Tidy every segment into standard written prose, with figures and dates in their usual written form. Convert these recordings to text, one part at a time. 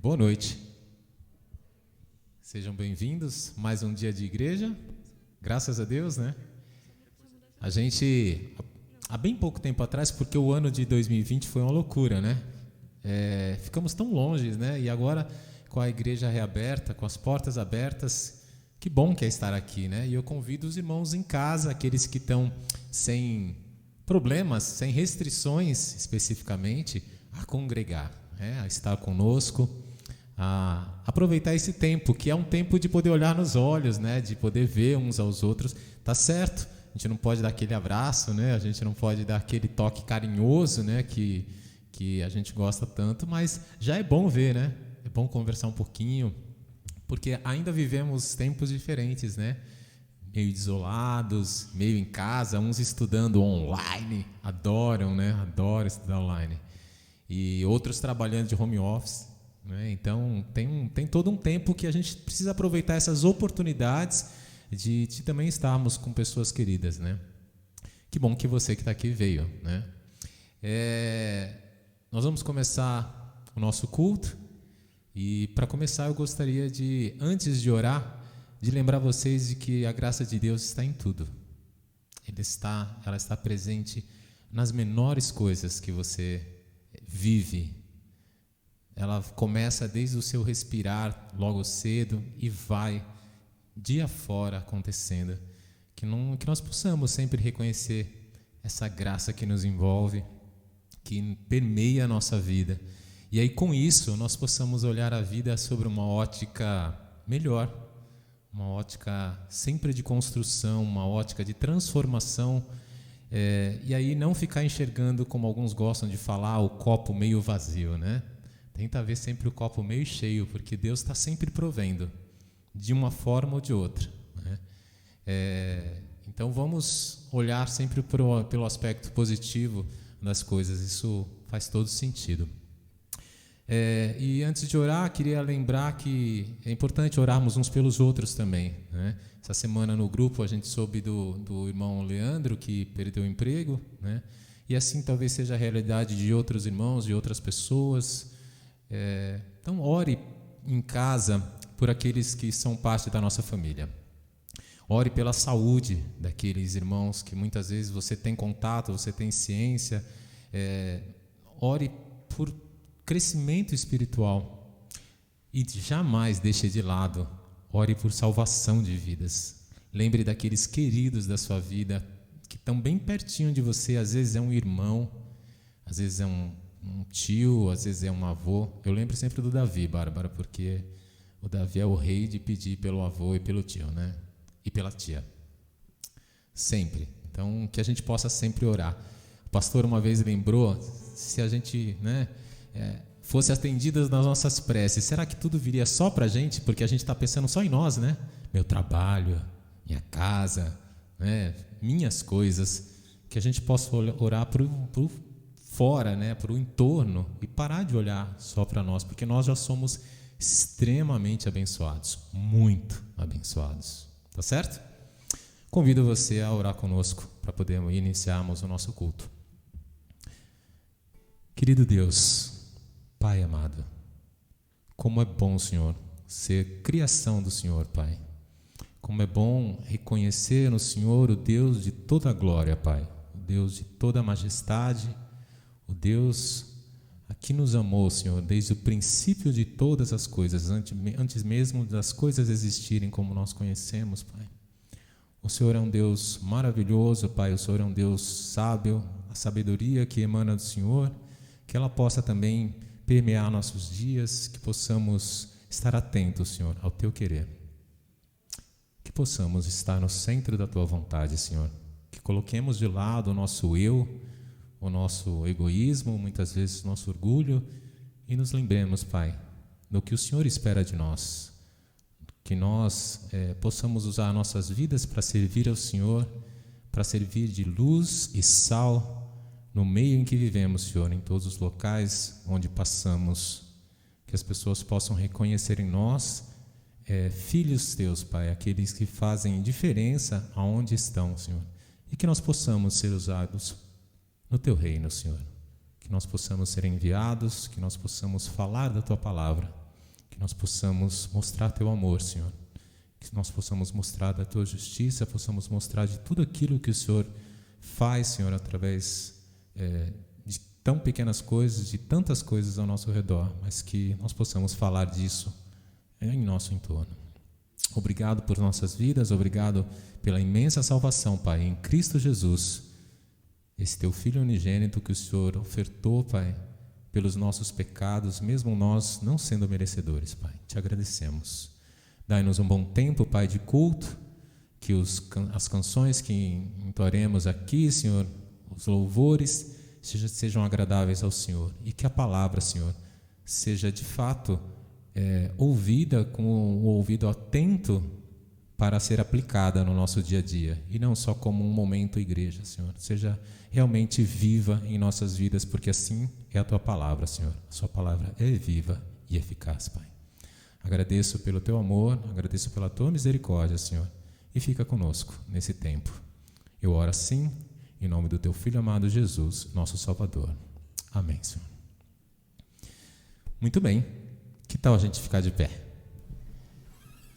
Boa noite. Sejam bem-vindos. Mais um dia de igreja. Graças a Deus, né? A gente, há bem pouco tempo atrás, porque o ano de 2020 foi uma loucura, né? Ficamos tão longe, né? E agora, com a igreja reaberta, com as portas abertas, que bom que é estar aqui, né? E eu convido os irmãos em casa, aqueles que estão sem problemas, sem restrições especificamente, a congregar, né? A estar conosco, a aproveitar esse tempo, que é um tempo de poder olhar nos olhos, né? De poder ver uns aos outros. Tá certo? A gente não pode dar aquele abraço, né? A gente não pode dar aquele toque carinhoso, né? Que a gente gosta tanto, mas já é bom ver, né? É bom conversar um pouquinho, porque ainda vivemos tempos diferentes, né? Meio isolados, meio em casa, uns estudando online, adoram, né? Adoram estudar online. E outros trabalhando de home office, né? Então, tem todo um tempo que a gente precisa aproveitar essas oportunidades de também estarmos com pessoas queridas, né? Que bom que você que está aqui veio, né? Nós vamos começar o nosso culto e, para começar, eu gostaria de, antes de orar, de lembrar vocês de que a graça de Deus está em tudo. Ela está presente nas menores coisas que você vive. Ela começa desde o seu respirar logo cedo e vai dia fora acontecendo. Que nós possamos sempre reconhecer essa graça que nos envolve, que permeia a nossa vida. E aí, com isso, nós possamos olhar a vida sobre uma ótica melhor, uma ótica sempre de construção, uma ótica de transformação, e aí não ficar enxergando, como alguns gostam de falar, o copo meio vazio, né? Tenta ver sempre o copo meio cheio, porque Deus está sempre provendo, de uma forma ou de outra, né? Então vamos olhar sempre pelo aspecto positivo das coisas, isso faz todo sentido. E antes de orar, queria lembrar que é importante orarmos uns pelos outros também, né? Essa semana no grupo a gente soube do irmão Leandro, que perdeu o emprego, né? E assim talvez seja a realidade de outros irmãos, de outras pessoas. Então ore em casa por aqueles que são parte da nossa família. Ore pela saúde daqueles irmãos que muitas vezes você tem contato, você tem ciência. Ore por crescimento espiritual e jamais deixe de lado, ore por salvação de vidas. Lembre daqueles queridos da sua vida que estão bem pertinho de você. Às vezes é um irmão, às vezes é um tio, às vezes é um avô. Eu lembro sempre do Davi, Bárbara, porque o Davi é o rei de pedir pelo avô e pelo tio, né? E pela tia, sempre. Então, que a gente possa sempre orar. O pastor uma vez lembrou, se a gente, né, fosse atendidas nas nossas preces, será que tudo viria só para a gente? Porque a gente está pensando só em nós, né? Meu trabalho, minha casa, né? Minhas coisas. Que a gente possa orar para o fora, né? Para o entorno, e parar de olhar só para nós, porque nós já somos extremamente abençoados, muito abençoados. Tá certo? Convido você a orar conosco para podermos iniciarmos o nosso culto. Querido Deus, Pai amado, como é bom, Senhor, ser criação do Senhor, Pai. Como é bom reconhecer no Senhor o Deus de toda a glória, Pai. O Deus de toda a majestade, o Deus que nos amou, Senhor, desde o princípio de todas as coisas, antes mesmo das coisas existirem como nós conhecemos, Pai. O Senhor é um Deus maravilhoso, Pai. O Senhor é um Deus sábio. A sabedoria que emana do Senhor, que ela possa também permear nossos dias, que possamos estar atentos, Senhor, ao Teu querer. Que possamos estar no centro da Tua vontade, Senhor. Que coloquemos de lado o nosso eu, o nosso egoísmo, muitas vezes o nosso orgulho, e nos lembremos, Pai, do que o Senhor espera de nós. Que nós possamos usar nossas vidas para servir ao Senhor, para servir de luz e sal no meio em que vivemos, Senhor, em todos os locais onde passamos. Que as pessoas possam reconhecer em nós filhos Teus, Pai, aqueles que fazem diferença aonde estão, Senhor. E que nós possamos ser usados no Teu reino, Senhor. Que nós possamos ser enviados, que nós possamos falar da Tua palavra. que nós possamos mostrar Teu amor, Senhor, que nós possamos mostrar da Tua justiça, possamos mostrar de tudo aquilo que o Senhor faz, Senhor, através de tão pequenas coisas, de tantas coisas ao nosso redor, mas que nós possamos falar disso em nosso entorno. Obrigado por nossas vidas, obrigado pela imensa salvação, Pai, em Cristo Jesus, esse Teu Filho unigênito que o Senhor ofertou, Pai, pelos nossos pecados, mesmo nós não sendo merecedores, Pai. Te agradecemos. Dai-nos um bom tempo, Pai, de culto, que as canções que entoaremos aqui, Senhor, os louvores, sejam agradáveis ao Senhor, e que a palavra, Senhor, seja de fato ouvida com o ouvido atento para ser aplicada no nosso dia a dia, e não só como um momento igreja, Senhor. Seja realmente viva em nossas vidas, porque assim é a Tua palavra, Senhor. A Sua palavra é viva e eficaz, Pai. Agradeço pelo Teu amor, agradeço pela Tua misericórdia, Senhor, e fica conosco nesse tempo. Eu oro assim, em nome do Teu Filho amado Jesus, nosso Salvador. Amém, Senhor. Muito bem. Que tal a gente ficar de pé?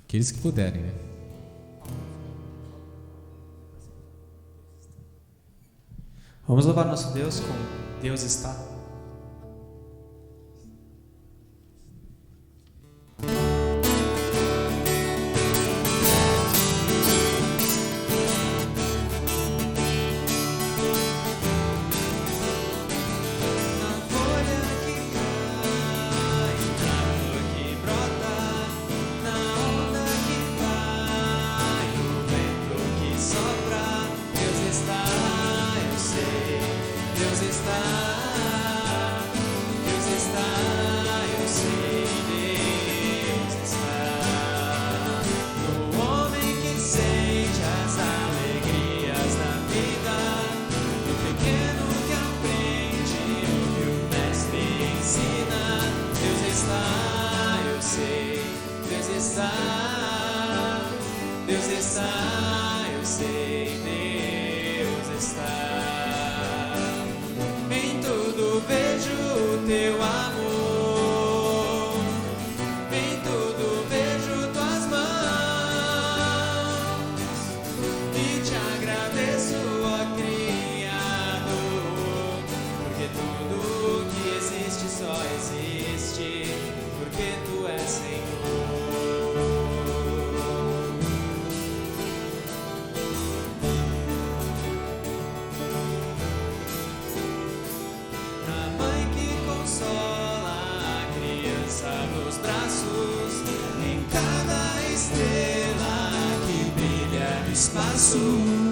Aqueles que puderem, né? Vamos louvar nosso Deus com Deus está.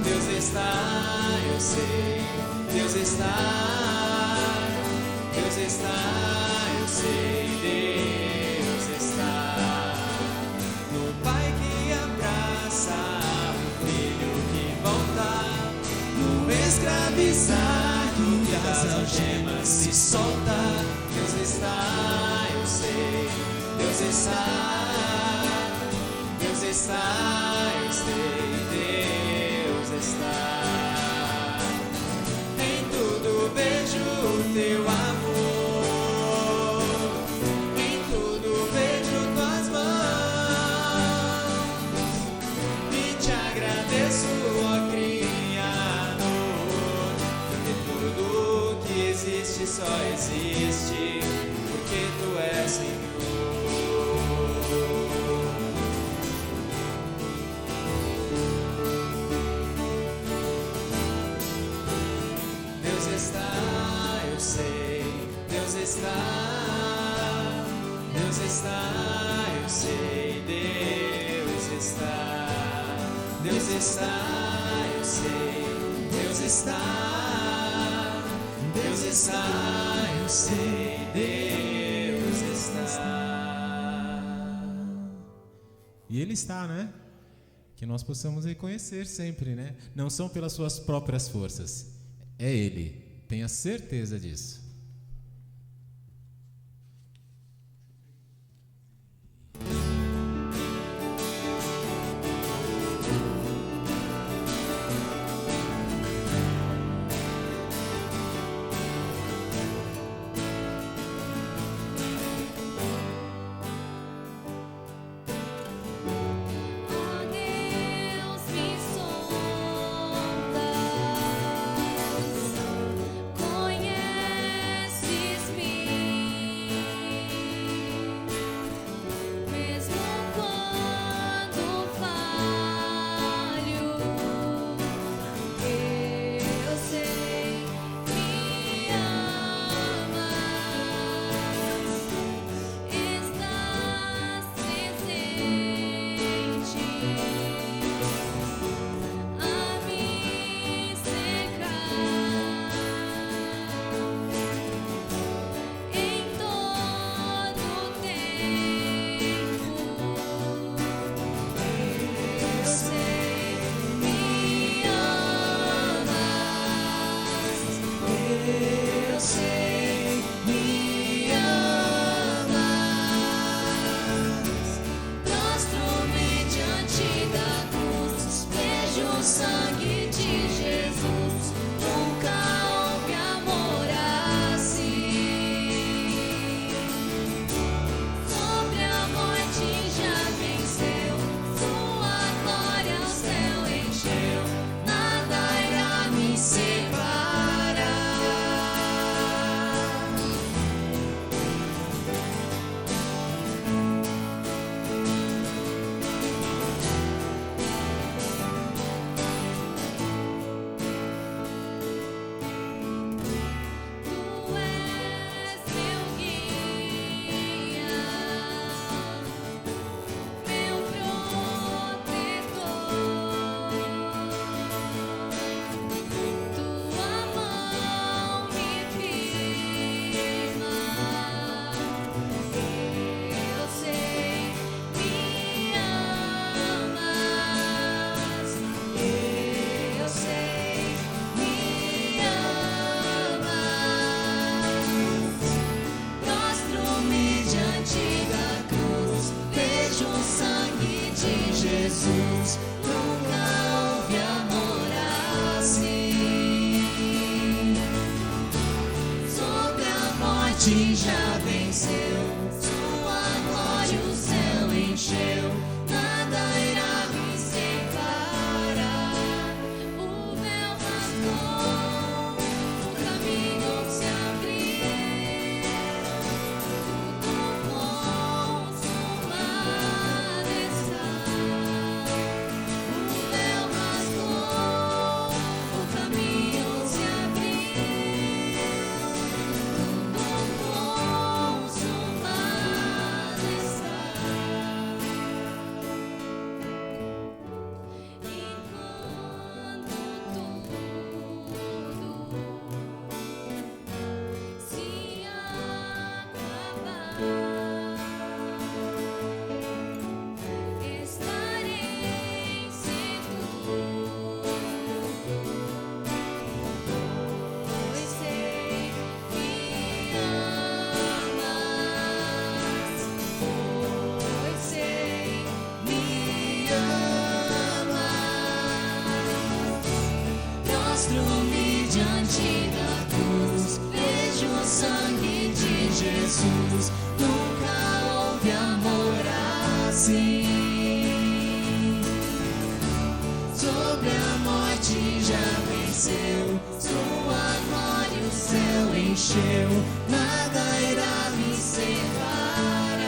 Deus está, eu sei. Deus está, Deus está, eu sei. Deus está no Pai que abraça, o Filho que volta, no escravizado que das algemas se solta. Deus está, eu sei. Deus está, Deus está, eu sei. Em tudo vejo o Teu amor, em tudo vejo Tuas mãos, e Te agradeço, ó Criador, porque tudo que existe só existe porque Tu és Senhor. Deus está, eu sei. Deus está, Deus está, eu sei. Deus está, Deus está, eu sei. Deus está. E Ele está, né? Que nós possamos reconhecer sempre, né? Não são pelas suas próprias forças, é Ele. Tenha certeza disso. morte já venceu, sua glória o céu encheu, nada irá me separar. O véu rasgou, o caminho se abriu, tudo consumado está. O véu rasgou, o caminho se abriu, tudo consumado está. Enquanto tudo se acabar, estarei seguro, pois sei que amas, pois sei me amas. Prostro-me diante da cruz, vejo o sangue de Jesus. Nunca houve amor assim. Sobre a morte já venceu, sua glória o céu encheu, nada irá me separar.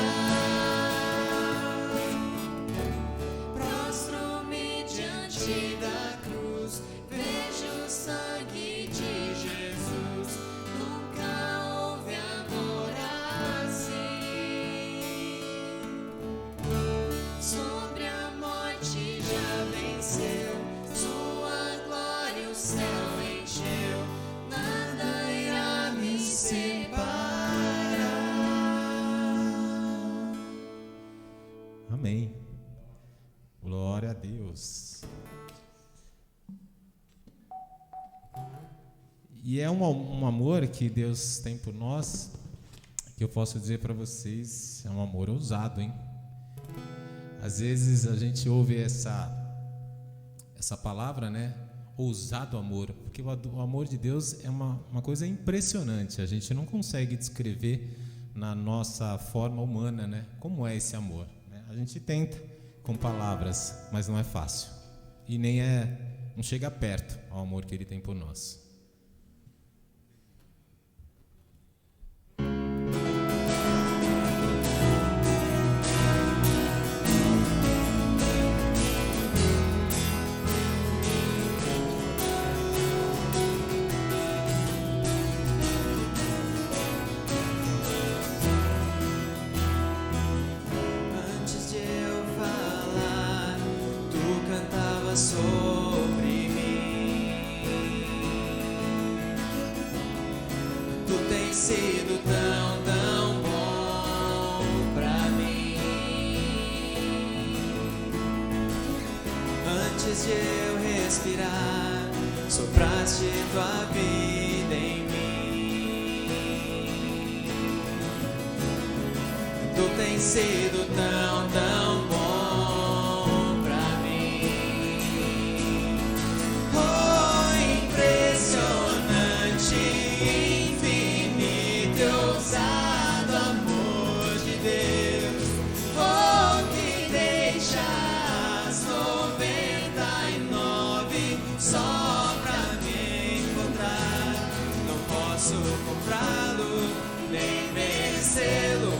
Prostro-me diante da cruz, vejo o sangue de Jesus. Nunca houve amor assim. Sobre a morte já venceu, sua glória o céu encheu, nada irá me separar. Amém. Glória a Deus. E é um amor que Deus tem por nós, que eu posso dizer para vocês, é um amor ousado, hein? Às vezes a gente ouve essa palavra, né? Ousado amor, porque o amor de Deus é uma coisa impressionante. A gente não consegue descrever na nossa forma humana, né? Como é esse amor, né? A gente tenta com palavras, mas não é fácil. E não chega perto ao amor que Ele tem por nós. Antes de eu falar, tu cantavas sobre mim. Tu tens sido tão, tão bom pra mim. Antes de eu respirar, sopraste tua vida em mim. Tu tens sido tão, tão bom pra mim. Oh, impressionante, infinito e ousado amor de Deus. Oh, que deixa as 99 só pra me encontrar. Não posso comprá-lo, nem merecê-lo,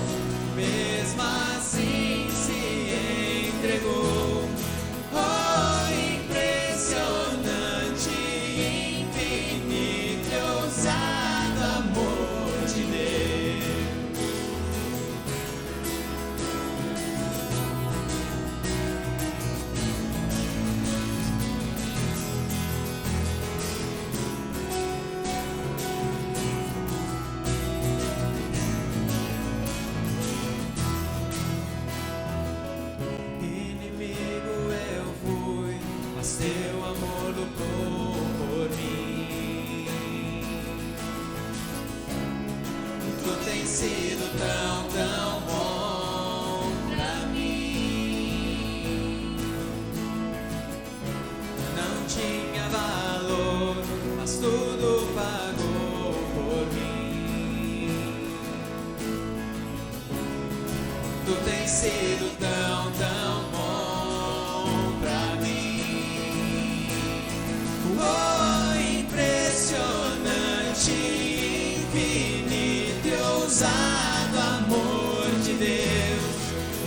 mesmo assim se entregou. Oh, impressionante, infinito e ousado amor de Deus. Inimigo eu fui, mas teu amor lutou por mim. Tu tens sido tão, tão bom pra mim. Não tinha valor, mas tudo pagou por mim. tem sido tão, tão bom pra mim. Oh, impressionante, infinito e ousado amor de Deus.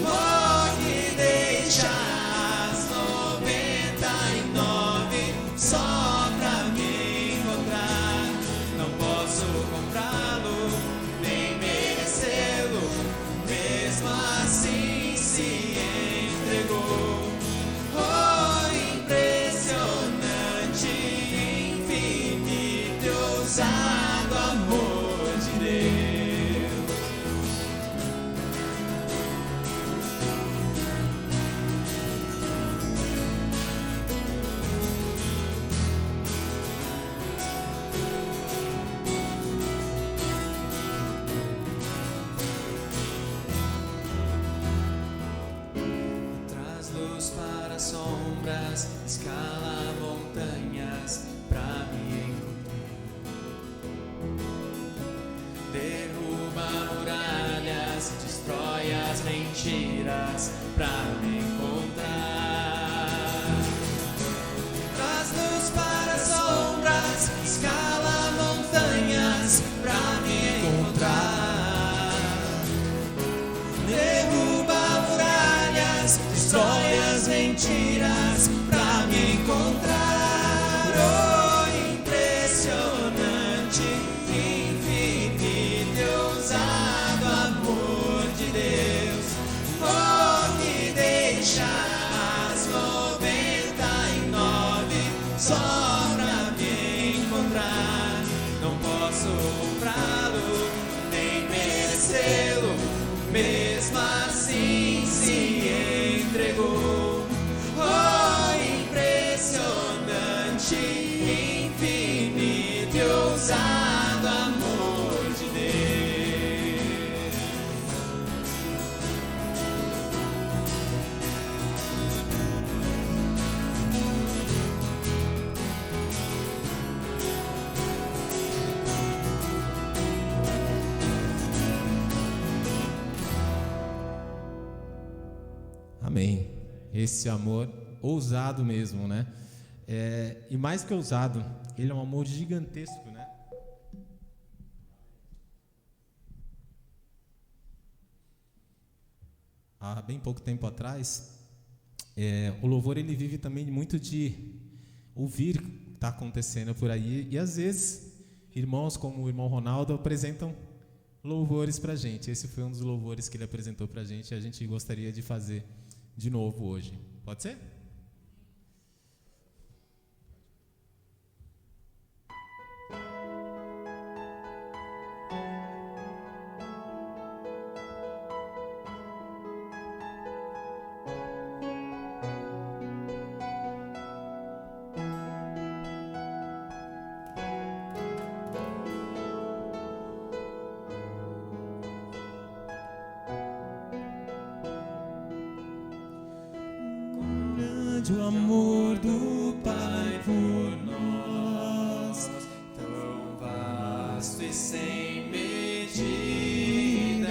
Oh, que deixa as 99 só pra me encontrar. Não posso comprá-lo, nem merecê-lo, mesmo assim se entregou. Oh, impressionante, infinito e ousado amor de Deus. Traz luz para sombras, escala montanhas pra me encontrar. Derruba muralhas, destrói as mentiras pra me encontrar. Traz luz para sombras, escala montanhas pra me encontrar. Derruba muralhas, destrói as mentiras pra me encontrar. Oh, impressionante, infinito e ousado amor de Deus. Oh, que deixa as 99 só pra me encontrar. Não posso comprá-lo, nem merecê-lo, mesmo assim se entregou. Oh, impressionante, infinito e ousado amor de Deus. Amém. Esse amor ousado mesmo, né? E mais que ousado, ele é um amor gigantesco, né? Há bem pouco tempo atrás, o louvor ele vive também muito de ouvir o que está acontecendo por aí, e às vezes irmãos como o irmão Ronaldo apresentam louvores para a gente. Esse foi um dos louvores que ele apresentou para a gente e a gente gostaria de fazer de novo hoje. Pode ser? O amor do Pai por nós, tão vasto e sem medida,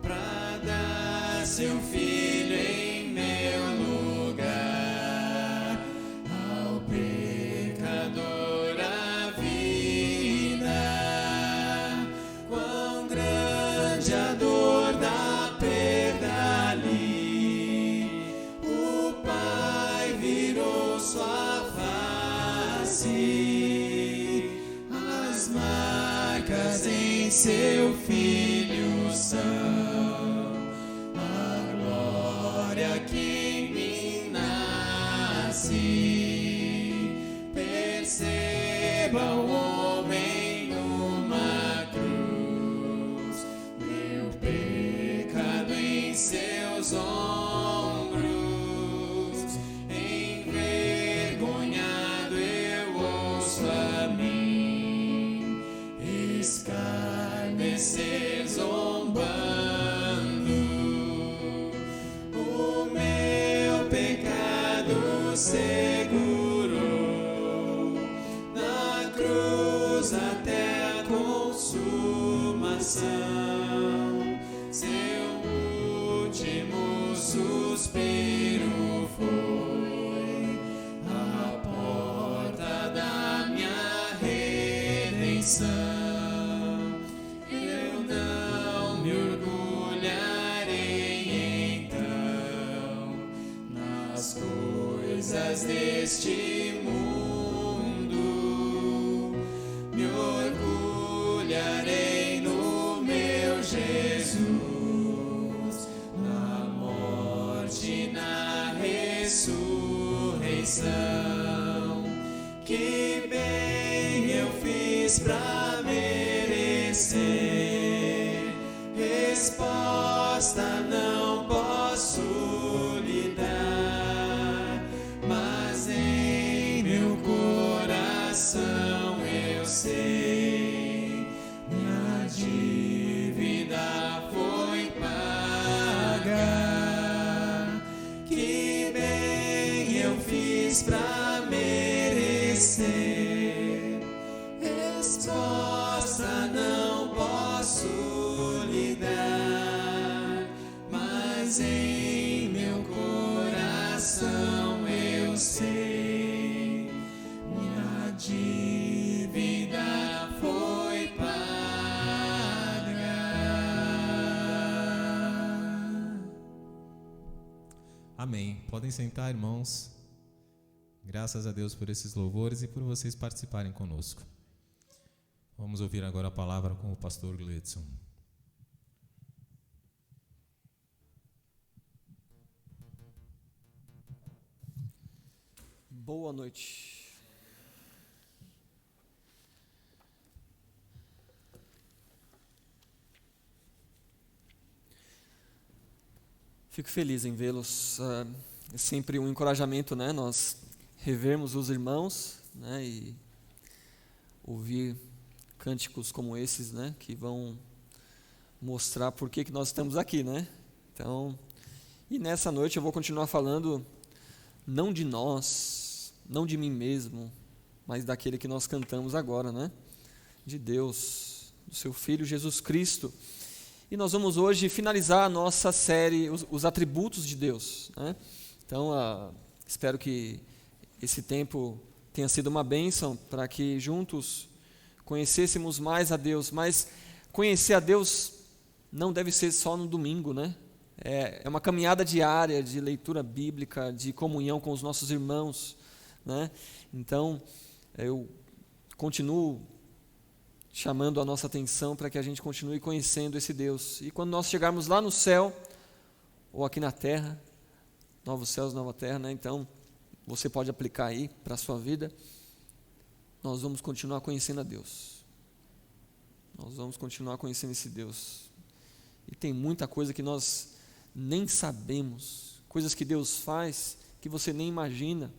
pra dar seu Filho em meu lugar, ao pecador a vida. Quão grande a dor da perda ali, sua face, as marcas em seu Filho são a glória que em mim nasce. Perceba o homem numa cruz, meu pecado em seus ombros. Escarnecer zombando, o meu pecado segurou na cruz até a consumação. Seu próspero foi a porta da minha redenção. Eu não me orgulharei então nas coisas deste mundo, me orgulharei no meu Jesus, na morte e na ressurreição. Que bem eu fiz pra merecer, resposta não posso lhe dar, mas em meu coração eu sei, minha dívida foi paga. Que bem eu fiz pra merecer, resposta não posso lhe dar, mas em meu coração eu sei, minha dívida foi paga. Amém. Podem sentar, irmãos. Graças a Deus por esses louvores e por vocês participarem conosco. Vamos ouvir agora a palavra com o pastor Gledson. Boa noite. Fico feliz em vê-los. É sempre um encorajamento, né? Nós revermos os irmãos, né? E ouvir cânticos como esses, né? Que vão mostrar por que nós estamos aqui, né? Então, e nessa noite eu vou continuar falando não de nós, não de mim mesmo, mas daquele que nós cantamos agora, né? De Deus, do seu Filho Jesus Cristo. E nós vamos hoje finalizar a nossa série, os atributos de Deus, né? Então, espero que esse tempo tenha sido uma bênção para que juntos conhecêssemos mais a Deus. Mas conhecer a Deus não deve ser só no domingo, né? É uma caminhada diária de leitura bíblica, de comunhão com os nossos irmãos, né? Então, eu continuo chamando a nossa atenção para que a gente continue conhecendo esse Deus. E quando nós chegarmos lá no céu, ou aqui na terra, novos céus, nova terra, né? Então, você pode aplicar aí para a sua vida. Nós vamos continuar conhecendo a Deus. Nós vamos continuar conhecendo esse Deus. E tem muita coisa que nós nem sabemos, coisas que Deus faz que você nem imagina.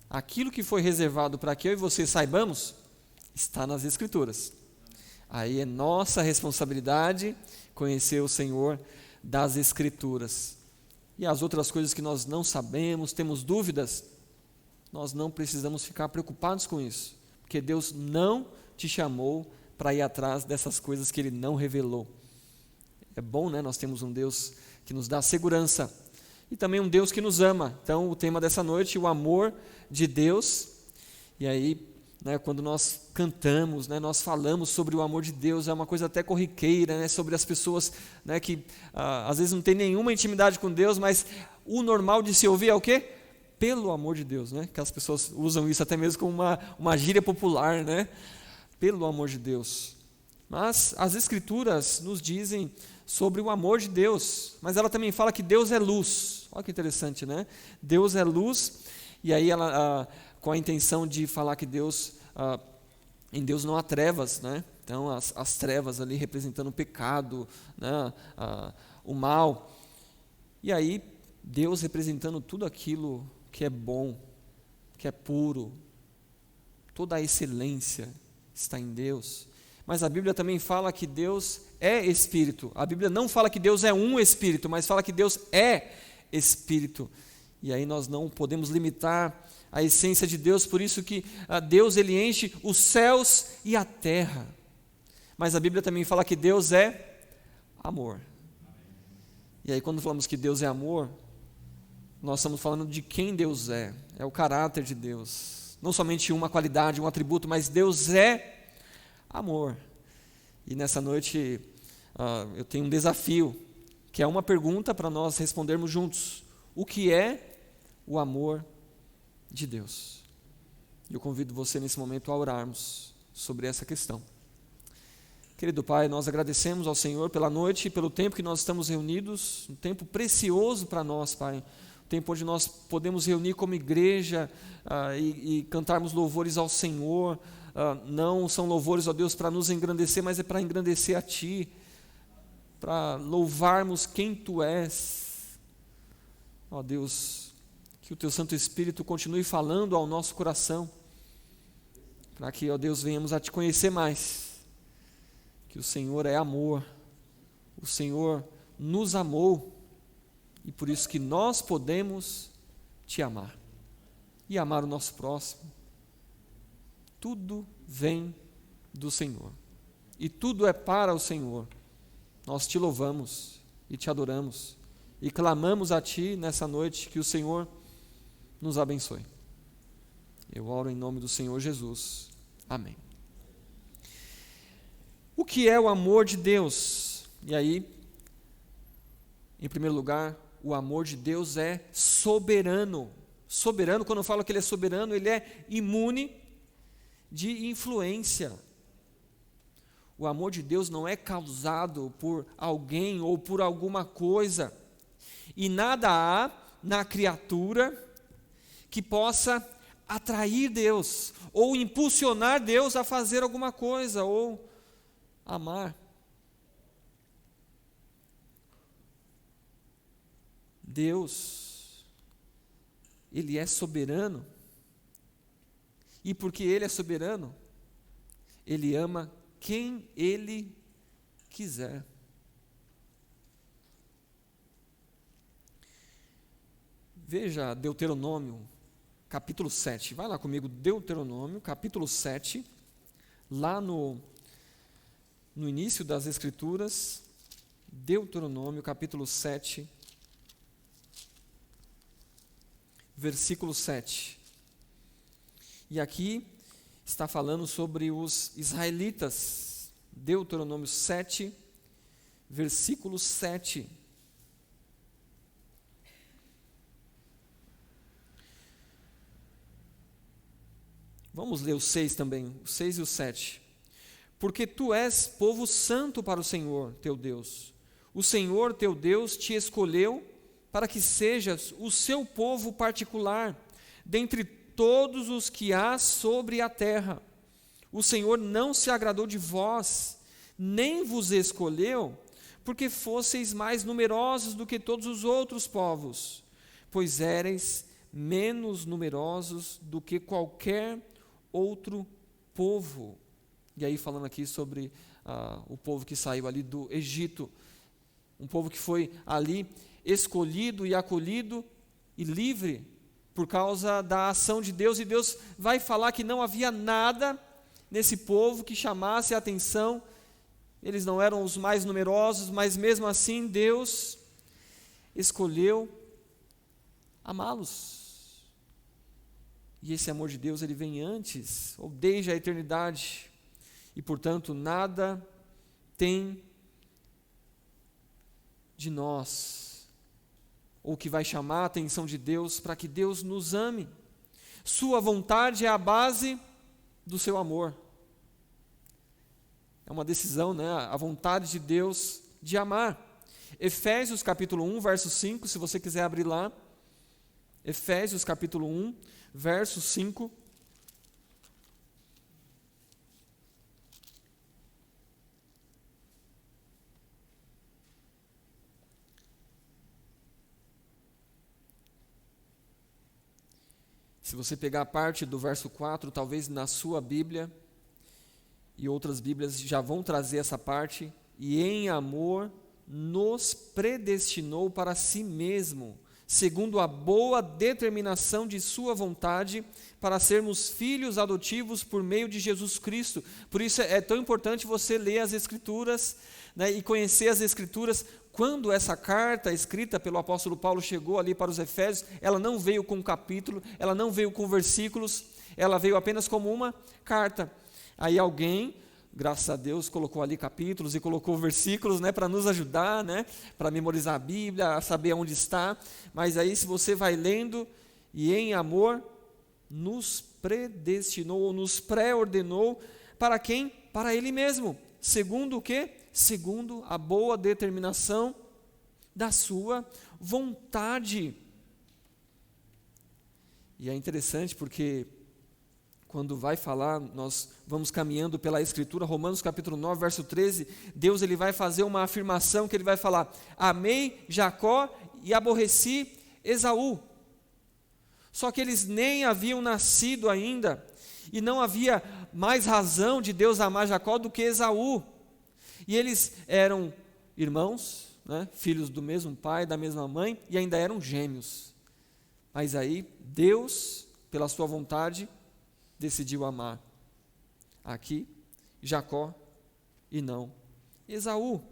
Aquilo que foi reservado para que eu e você saibamos, está nas Escrituras. Aí é nossa responsabilidade conhecer o Senhor das Escrituras. E as outras coisas que nós não sabemos, temos dúvidas, nós não precisamos ficar preocupados com isso, porque Deus não te chamou para ir atrás dessas coisas que Ele não revelou. É bom, né? Nós temos um Deus que nos dá segurança e também um Deus que nos ama. Então, o tema dessa noite, o amor de Deus. E aí, né, quando nós cantamos, né, nós falamos sobre o amor de Deus, é uma coisa até corriqueira, né, sobre as pessoas, né, que às vezes não tem nenhuma intimidade com Deus, mas o normal de se ouvir é o quê? Pelo amor de Deus, né? Que as pessoas usam isso até mesmo como uma gíria popular, né? Pelo amor de Deus. Mas as Escrituras nos dizem sobre o amor de Deus, mas ela também fala que Deus é luz. Olha que interessante, né? Deus é luz, e aí ela, com a intenção de falar que Deus, em Deus não há trevas, né? Então as trevas ali representando o pecado, né? O mal, e aí Deus representando tudo aquilo que é bom, que é puro, toda a excelência está em Deus. Mas a Bíblia também fala que Deus é Espírito. A Bíblia não fala que Deus é um Espírito, mas fala que Deus é Espírito. E aí nós não podemos limitar a essência de Deus, por isso que Deus ele enche os céus e a terra. Mas a Bíblia também fala que Deus é amor. E aí quando falamos que Deus é amor, nós estamos falando de quem Deus é o caráter de Deus. Não somente uma qualidade, um atributo, mas Deus é amor. E nessa noite eu tenho um desafio, que é uma pergunta para nós respondermos juntos. O que é o amor de Deus? Eu convido você nesse momento a orarmos sobre essa questão. Querido Pai, nós agradecemos ao Senhor pela noite e pelo tempo que nós estamos reunidos, um tempo precioso para nós, Pai, um tempo onde nós podemos reunir como igreja e cantarmos louvores ao Senhor. Não são louvores, ó Deus, para nos engrandecer, mas é para engrandecer a Ti, para louvarmos quem Tu és. Ó Deus, que o Teu Santo Espírito continue falando ao nosso coração, para que, ó Deus, venhamos a Te conhecer mais, que o Senhor é amor, o Senhor nos amou, e por isso que nós podemos Te amar, e amar o nosso próximo. Tudo vem do Senhor, e tudo é para o Senhor. Nós Te louvamos e Te adoramos, e clamamos a Ti nessa noite, que o Senhor nos abençoe. Eu oro em nome do Senhor Jesus. Amém. O que é o amor de Deus? E aí, em primeiro lugar, o amor de Deus é soberano. Soberano, quando eu falo que Ele é soberano, Ele é imune de influência. O amor de Deus não é causado por alguém ou por alguma coisa, e nada há na criatura que possa atrair Deus, ou impulsionar Deus a fazer alguma coisa, ou amar. Deus, Ele é soberano, e porque Ele é soberano, Ele ama quem Ele quiser. Veja Deuteronômio, capítulo 7. Vai lá comigo, Deuteronômio, capítulo 7, lá no início das Escrituras. Deuteronômio, capítulo 7, versículo 7. E aqui está falando sobre os israelitas. Deuteronômio 7, versículo 7. Vamos ler o 6 também, o 6 e o 7. Porque tu és povo santo para o Senhor, teu Deus. O Senhor, teu Deus, te escolheu para que sejas o seu povo particular, dentre todos os que há sobre a terra. O Senhor não se agradou de vós, nem vos escolheu, porque fosseis mais numerosos do que todos os outros povos, pois éreis menos numerosos do que qualquer outro povo. E aí falando aqui sobre o povo que saiu ali do Egito, um povo que foi ali escolhido e acolhido e livre por causa da ação de Deus, e Deus vai falar que não havia nada nesse povo que chamasse a atenção. Eles não eram os mais numerosos, mas mesmo assim Deus escolheu amá-los. E esse amor de Deus, ele vem antes, ou desde a eternidade, e portanto nada tem de nós, ou que vai chamar a atenção de Deus para que Deus nos ame. Sua vontade é a base do seu amor. É uma decisão, né? A vontade de Deus de amar. Efésios capítulo 1, verso 5, se você quiser abrir lá. Efésios capítulo 1, verso 5. Se você pegar a parte do verso 4, talvez na sua Bíblia, e outras Bíblias já vão trazer essa parte, e em amor nos predestinou para si mesmo, segundo a boa determinação de sua vontade, para sermos filhos adotivos por meio de Jesus Cristo. Por isso é tão importante você ler as Escrituras, né, e conhecer as Escrituras quando essa carta escrita pelo apóstolo Paulo chegou ali para os Efésios, ela não veio com um capítulo, ela não veio com versículos, ela veio apenas como uma carta. Aí alguém, graças a Deus, colocou ali capítulos e colocou versículos, né, para nos ajudar, né, para memorizar a Bíblia, a saber onde está. Mas aí, se você vai lendo, e em amor nos predestinou ou nos pré-ordenou para quem? Para Ele mesmo. Segundo o quê? Segundo a boa determinação da sua vontade. E é interessante porque quando vai falar, nós vamos caminhando pela Escritura, Romanos capítulo 9, verso 13, Deus ele vai fazer uma afirmação que ele vai falar: amei Jacó e aborreci Esaú. Só que eles nem haviam nascido ainda, e não havia mais razão de Deus amar Jacó do que Esaú. E eles eram irmãos, né, filhos do mesmo pai, da mesma mãe, e ainda eram gêmeos. Mas aí Deus, pela sua vontade, decidiu amar aqui Jacó e não Esaú.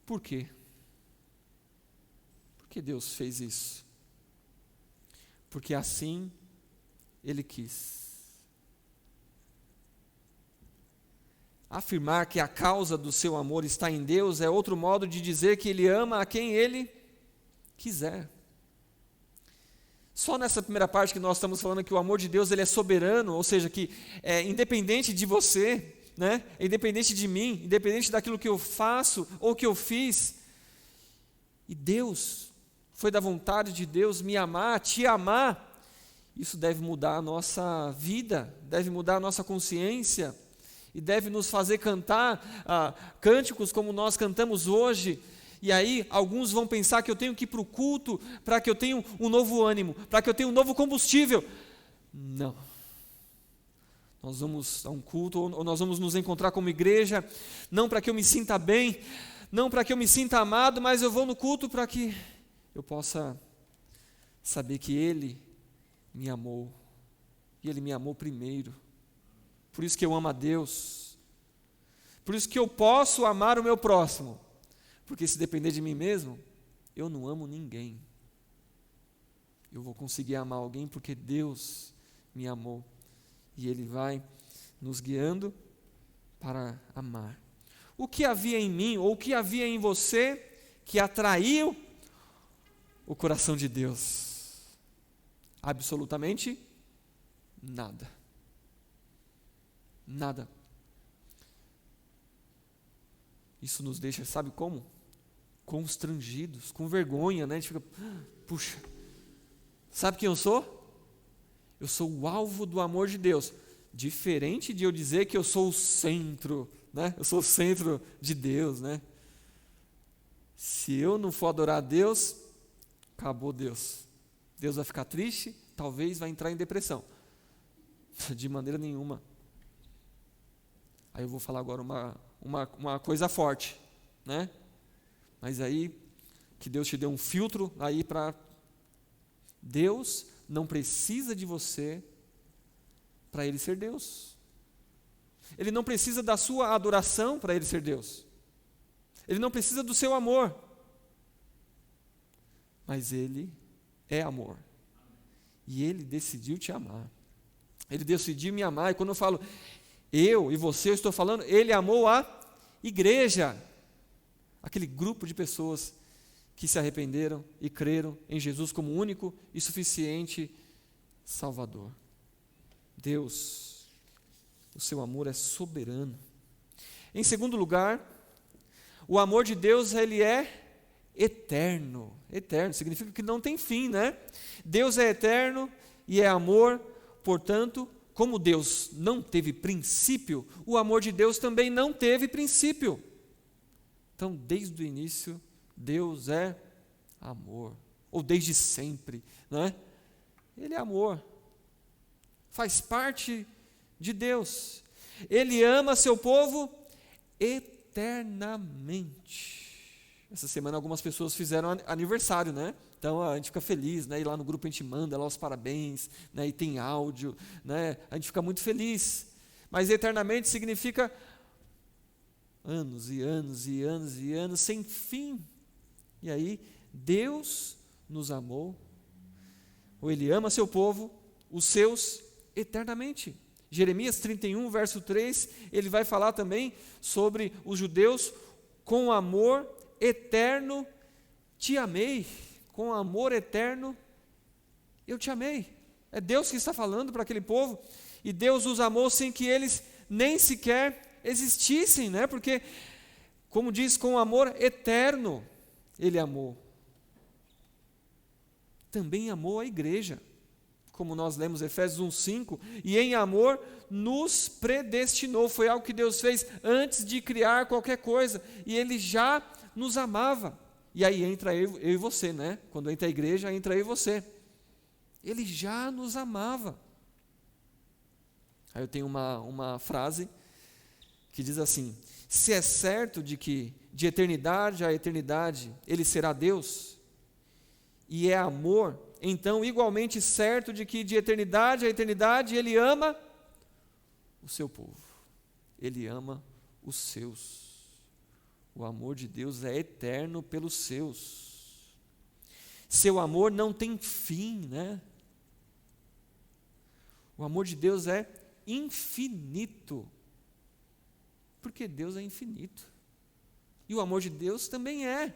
Por quê? Por que Deus fez isso? Porque assim Ele quis. Afirmar que a causa do seu amor está em Deus é outro modo de dizer que Ele ama a quem Ele quiser. Só nessa primeira parte que nós estamos falando que o amor de Deus ele é soberano, ou seja, que é independente de você, né? É independente de mim, independente daquilo que eu faço ou que eu fiz. E Deus, foi da vontade de Deus me amar, te amar. Isso deve mudar a nossa vida, deve mudar a nossa consciência e deve nos fazer cantar cânticos como nós cantamos hoje. E aí, alguns vão pensar que eu tenho que ir para o culto para que eu tenha um novo ânimo, para que eu tenha um novo combustível. Não. Nós vamos a um culto, ou nós vamos nos encontrar como igreja, não para que eu me sinta bem, não para que eu me sinta amado, mas eu vou no culto para que eu possa saber que Ele me amou. E Ele me amou primeiro. Por isso que eu amo a Deus. Por isso que eu posso amar o meu próximo. Porque se depender de mim mesmo, eu não amo ninguém. Eu vou conseguir amar alguém porque Deus me amou. E Ele vai nos guiando para amar. O que havia em mim, ou o que havia em você, que atraiu o coração de Deus? Absolutamente nada. Nada. Isso nos deixa, sabe como? Constrangidos, com vergonha, né? A gente fica, puxa, sabe quem eu sou? Eu sou o alvo do amor de Deus. Diferente de eu dizer que eu sou o centro, né? Eu sou o centro de Deus, né? Se eu não for adorar a Deus, acabou Deus. Deus vai ficar triste, talvez vai entrar em depressão. De maneira nenhuma. Aí eu vou falar agora uma coisa forte, né? Mas aí, que Deus te dê um filtro aí para... Deus não precisa de você para Ele ser Deus. Ele não precisa da sua adoração para Ele ser Deus. Ele não precisa do seu amor. Mas Ele é amor. E Ele decidiu te amar. Ele decidiu me amar. E quando eu falo eu e você, eu estou falando, Ele amou a igreja. Aquele grupo de pessoas que se arrependeram e creram em Jesus como único e suficiente Salvador. Deus, o seu amor é soberano. Em segundo lugar, o amor de Deus, ele é eterno. Eterno significa que não tem fim, né? Deus é eterno e é amor, portanto, como Deus não teve princípio, o amor de Deus também não teve princípio. Então, desde o início, Deus é amor, ou desde sempre, não é? Ele é amor, faz parte de Deus. Ele ama seu povo eternamente. Essa semana algumas pessoas fizeram aniversário, né? Então a gente fica feliz, né? E lá no grupo a gente manda lá os parabéns, né? E tem áudio, né? A gente fica muito feliz. Mas eternamente significa anos e anos e anos e anos, sem fim. E aí, Deus nos amou, ou Ele ama seu povo, os seus, eternamente. Jeremias 31, verso 3, ele vai falar também sobre os judeus: com amor eterno te amei, com amor eterno eu te amei. É Deus que está falando para aquele povo, e Deus os amou sem que eles nem sequer existissem, né? Porque, como diz, com amor eterno Ele amou. Também amou a igreja, como nós lemos Efésios 1:5, e em amor nos predestinou. Foi algo que Deus fez antes de criar qualquer coisa, e Ele já nos amava. E aí entra eu e você, né? Quando entra a igreja, entra eu e você. Ele já nos amava. Aí eu tenho uma frase que diz assim: se é certo de que de eternidade a eternidade Ele será Deus, e é amor, então igualmente certo de que de eternidade a eternidade Ele ama o seu povo, Ele ama os seus. O amor de Deus é eterno pelos seus. Seu amor não tem fim, né? O amor de Deus é infinito, porque Deus é infinito. E o amor de Deus também é.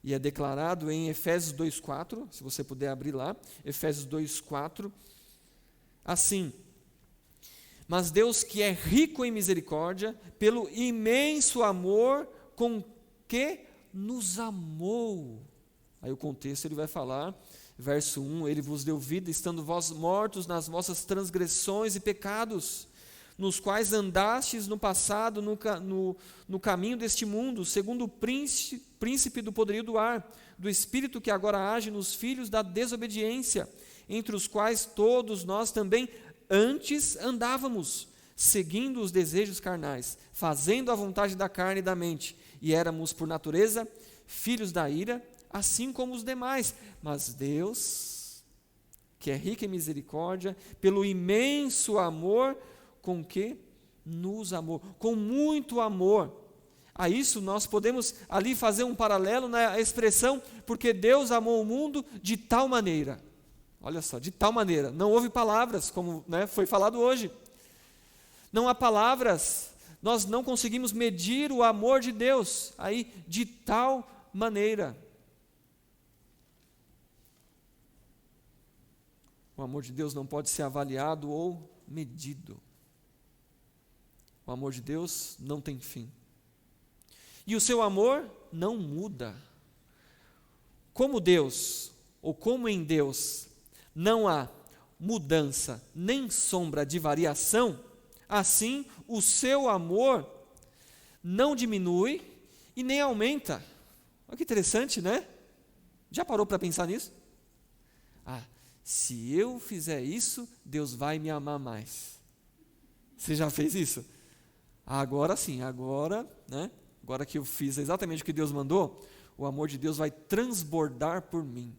E é declarado em Efésios 2:4, se você puder abrir lá, Efésios 2:4, assim: mas Deus, que é rico em misericórdia, pelo imenso amor com que nos amou. Aí o contexto ele vai falar, verso 1, Ele vos deu vida, estando vós mortos nas vossas transgressões e pecados, nos quais andastes no passado, no caminho deste mundo, segundo o príncipe do poderio do ar, do espírito que agora age nos filhos da desobediência, entre os quais todos nós também antes andávamos, seguindo os desejos carnais, fazendo a vontade da carne e da mente, e éramos por natureza filhos da ira, assim como os demais. Mas Deus, que é rico em misericórdia, pelo imenso amor com que nos amou, com muito amor. A isso nós podemos ali fazer um paralelo na expressão, porque Deus amou o mundo de tal maneira. Olha só, de tal maneira. Não houve palavras, como foi falado hoje. Não há palavras, nós não conseguimos medir o amor de Deus. Aí, de tal maneira. O amor de Deus não pode ser avaliado ou medido. O amor de Deus não tem fim. E o seu amor não muda. Como Deus, ou como em Deus, não há mudança nem sombra de variação, assim o seu amor não diminui e nem aumenta. Olha que interessante, né? Já parou para pensar nisso? Se eu fizer isso, Deus vai me amar mais. Você já fez isso? Agora sim, agora que eu fiz exatamente o que Deus mandou, o amor de Deus vai transbordar por mim.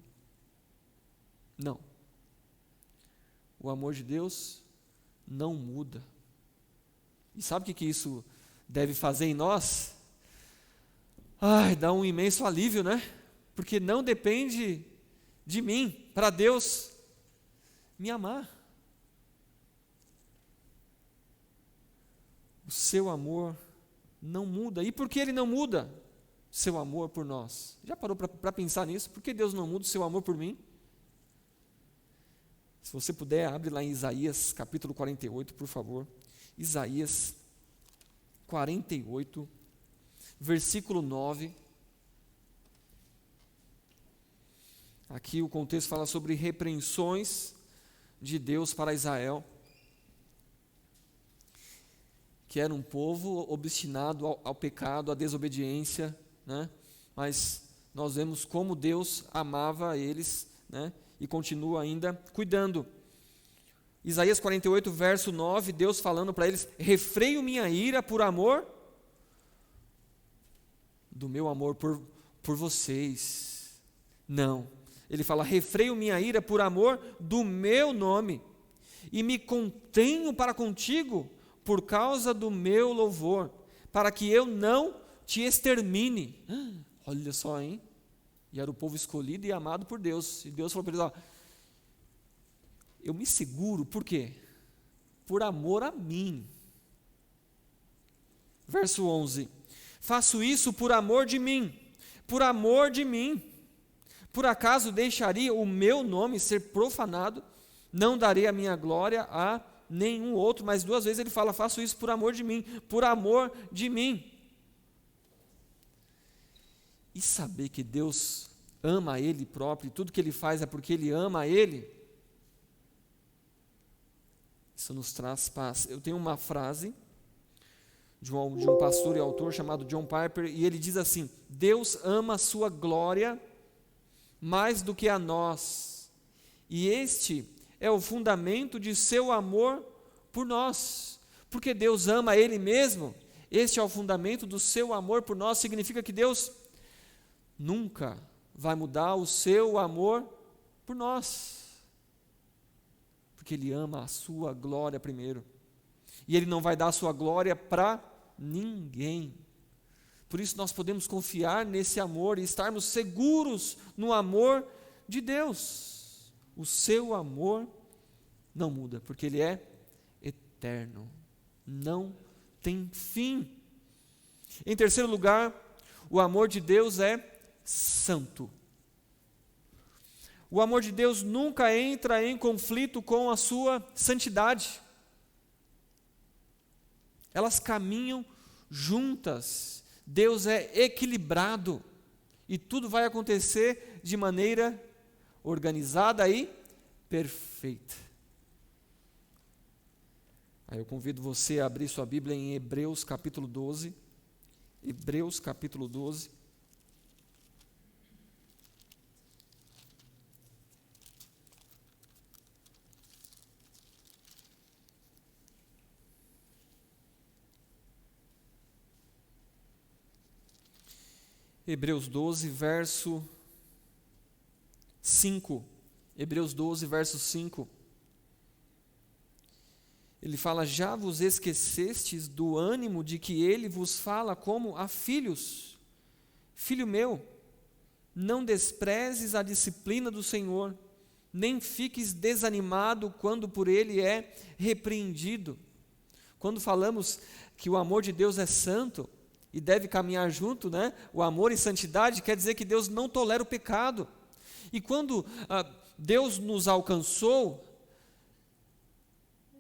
Não. O amor de Deus não muda. E sabe o que isso deve fazer em nós? Dá um imenso alívio, né? Porque não depende de mim para Deus me amar. O seu amor não muda. E por que Ele não muda seu amor por nós? Já parou para pensar nisso? Por que Deus não muda o seu amor por mim? Se você puder, abre lá em Isaías capítulo 48, por favor. Isaías 48, versículo 9. Aqui o contexto fala sobre repreensões de Deus para Israel, que era um povo obstinado ao pecado, à desobediência, né? Mas nós vemos como Deus amava eles, né? E continua ainda cuidando. Isaías 48, verso 9, Deus falando para eles: refreio minha ira por amor do meu amor por vocês. Não, ele fala: refreio minha ira por amor do meu nome, e me contenho para contigo por causa do meu louvor, para que eu não te extermine. Olha só, hein? E era o povo escolhido e amado por Deus. E Deus falou para eles, eu me seguro, por quê? Por amor a mim. Verso 11, faço isso por amor de mim, por amor de mim. Por acaso deixaria o meu nome ser profanado? Não darei a minha glória a nenhum outro. Mas 2 vezes ele fala, faço isso por amor de mim, por amor de mim. E saber que Deus ama Ele próprio, e tudo que Ele faz é porque Ele ama Ele, isso nos traz paz. Eu tenho uma frase de um pastor e autor chamado John Piper, e ele diz assim, Deus ama a sua glória mais do que a nós, e este é o fundamento de seu amor por nós, porque Deus ama Ele mesmo, este é o fundamento do seu amor por nós, significa que Deus nunca vai mudar o seu amor por nós, porque Ele ama a sua glória primeiro, e Ele não vai dar a sua glória para ninguém. Por isso nós podemos confiar nesse amor e estarmos seguros no amor de Deus. O seu amor não muda, porque Ele é eterno, não tem fim. Em terceiro lugar, o amor de Deus é santo. O amor de Deus nunca entra em conflito com a sua santidade. Elas caminham juntas. Deus é equilibrado e tudo vai acontecer de maneira organizada e perfeita. Aí eu convido você a abrir sua Bíblia em Hebreus capítulo 12. Hebreus capítulo 12. Hebreus 12, verso 5. Hebreus 12, verso 5. Ele fala, já vos esquecestes do ânimo de que ele vos fala como a filhos. Filho meu, não desprezes a disciplina do Senhor, nem fiques desanimado quando por ele é repreendido. Quando falamos que o amor de Deus é santo, e deve caminhar junto, né? O amor e santidade quer dizer que Deus não tolera o pecado. E quando Deus nos alcançou,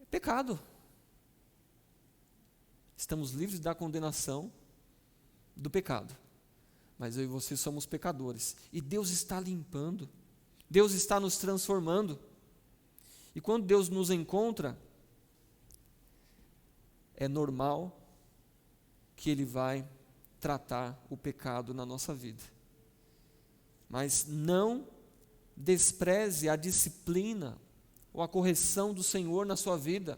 é pecado. Estamos livres da condenação do pecado. Mas eu e você somos pecadores. E Deus está limpando. Deus está nos transformando. E quando Deus nos encontra, é normal que Ele vai tratar o pecado na nossa vida. Mas não despreze a disciplina ou a correção do Senhor na sua vida.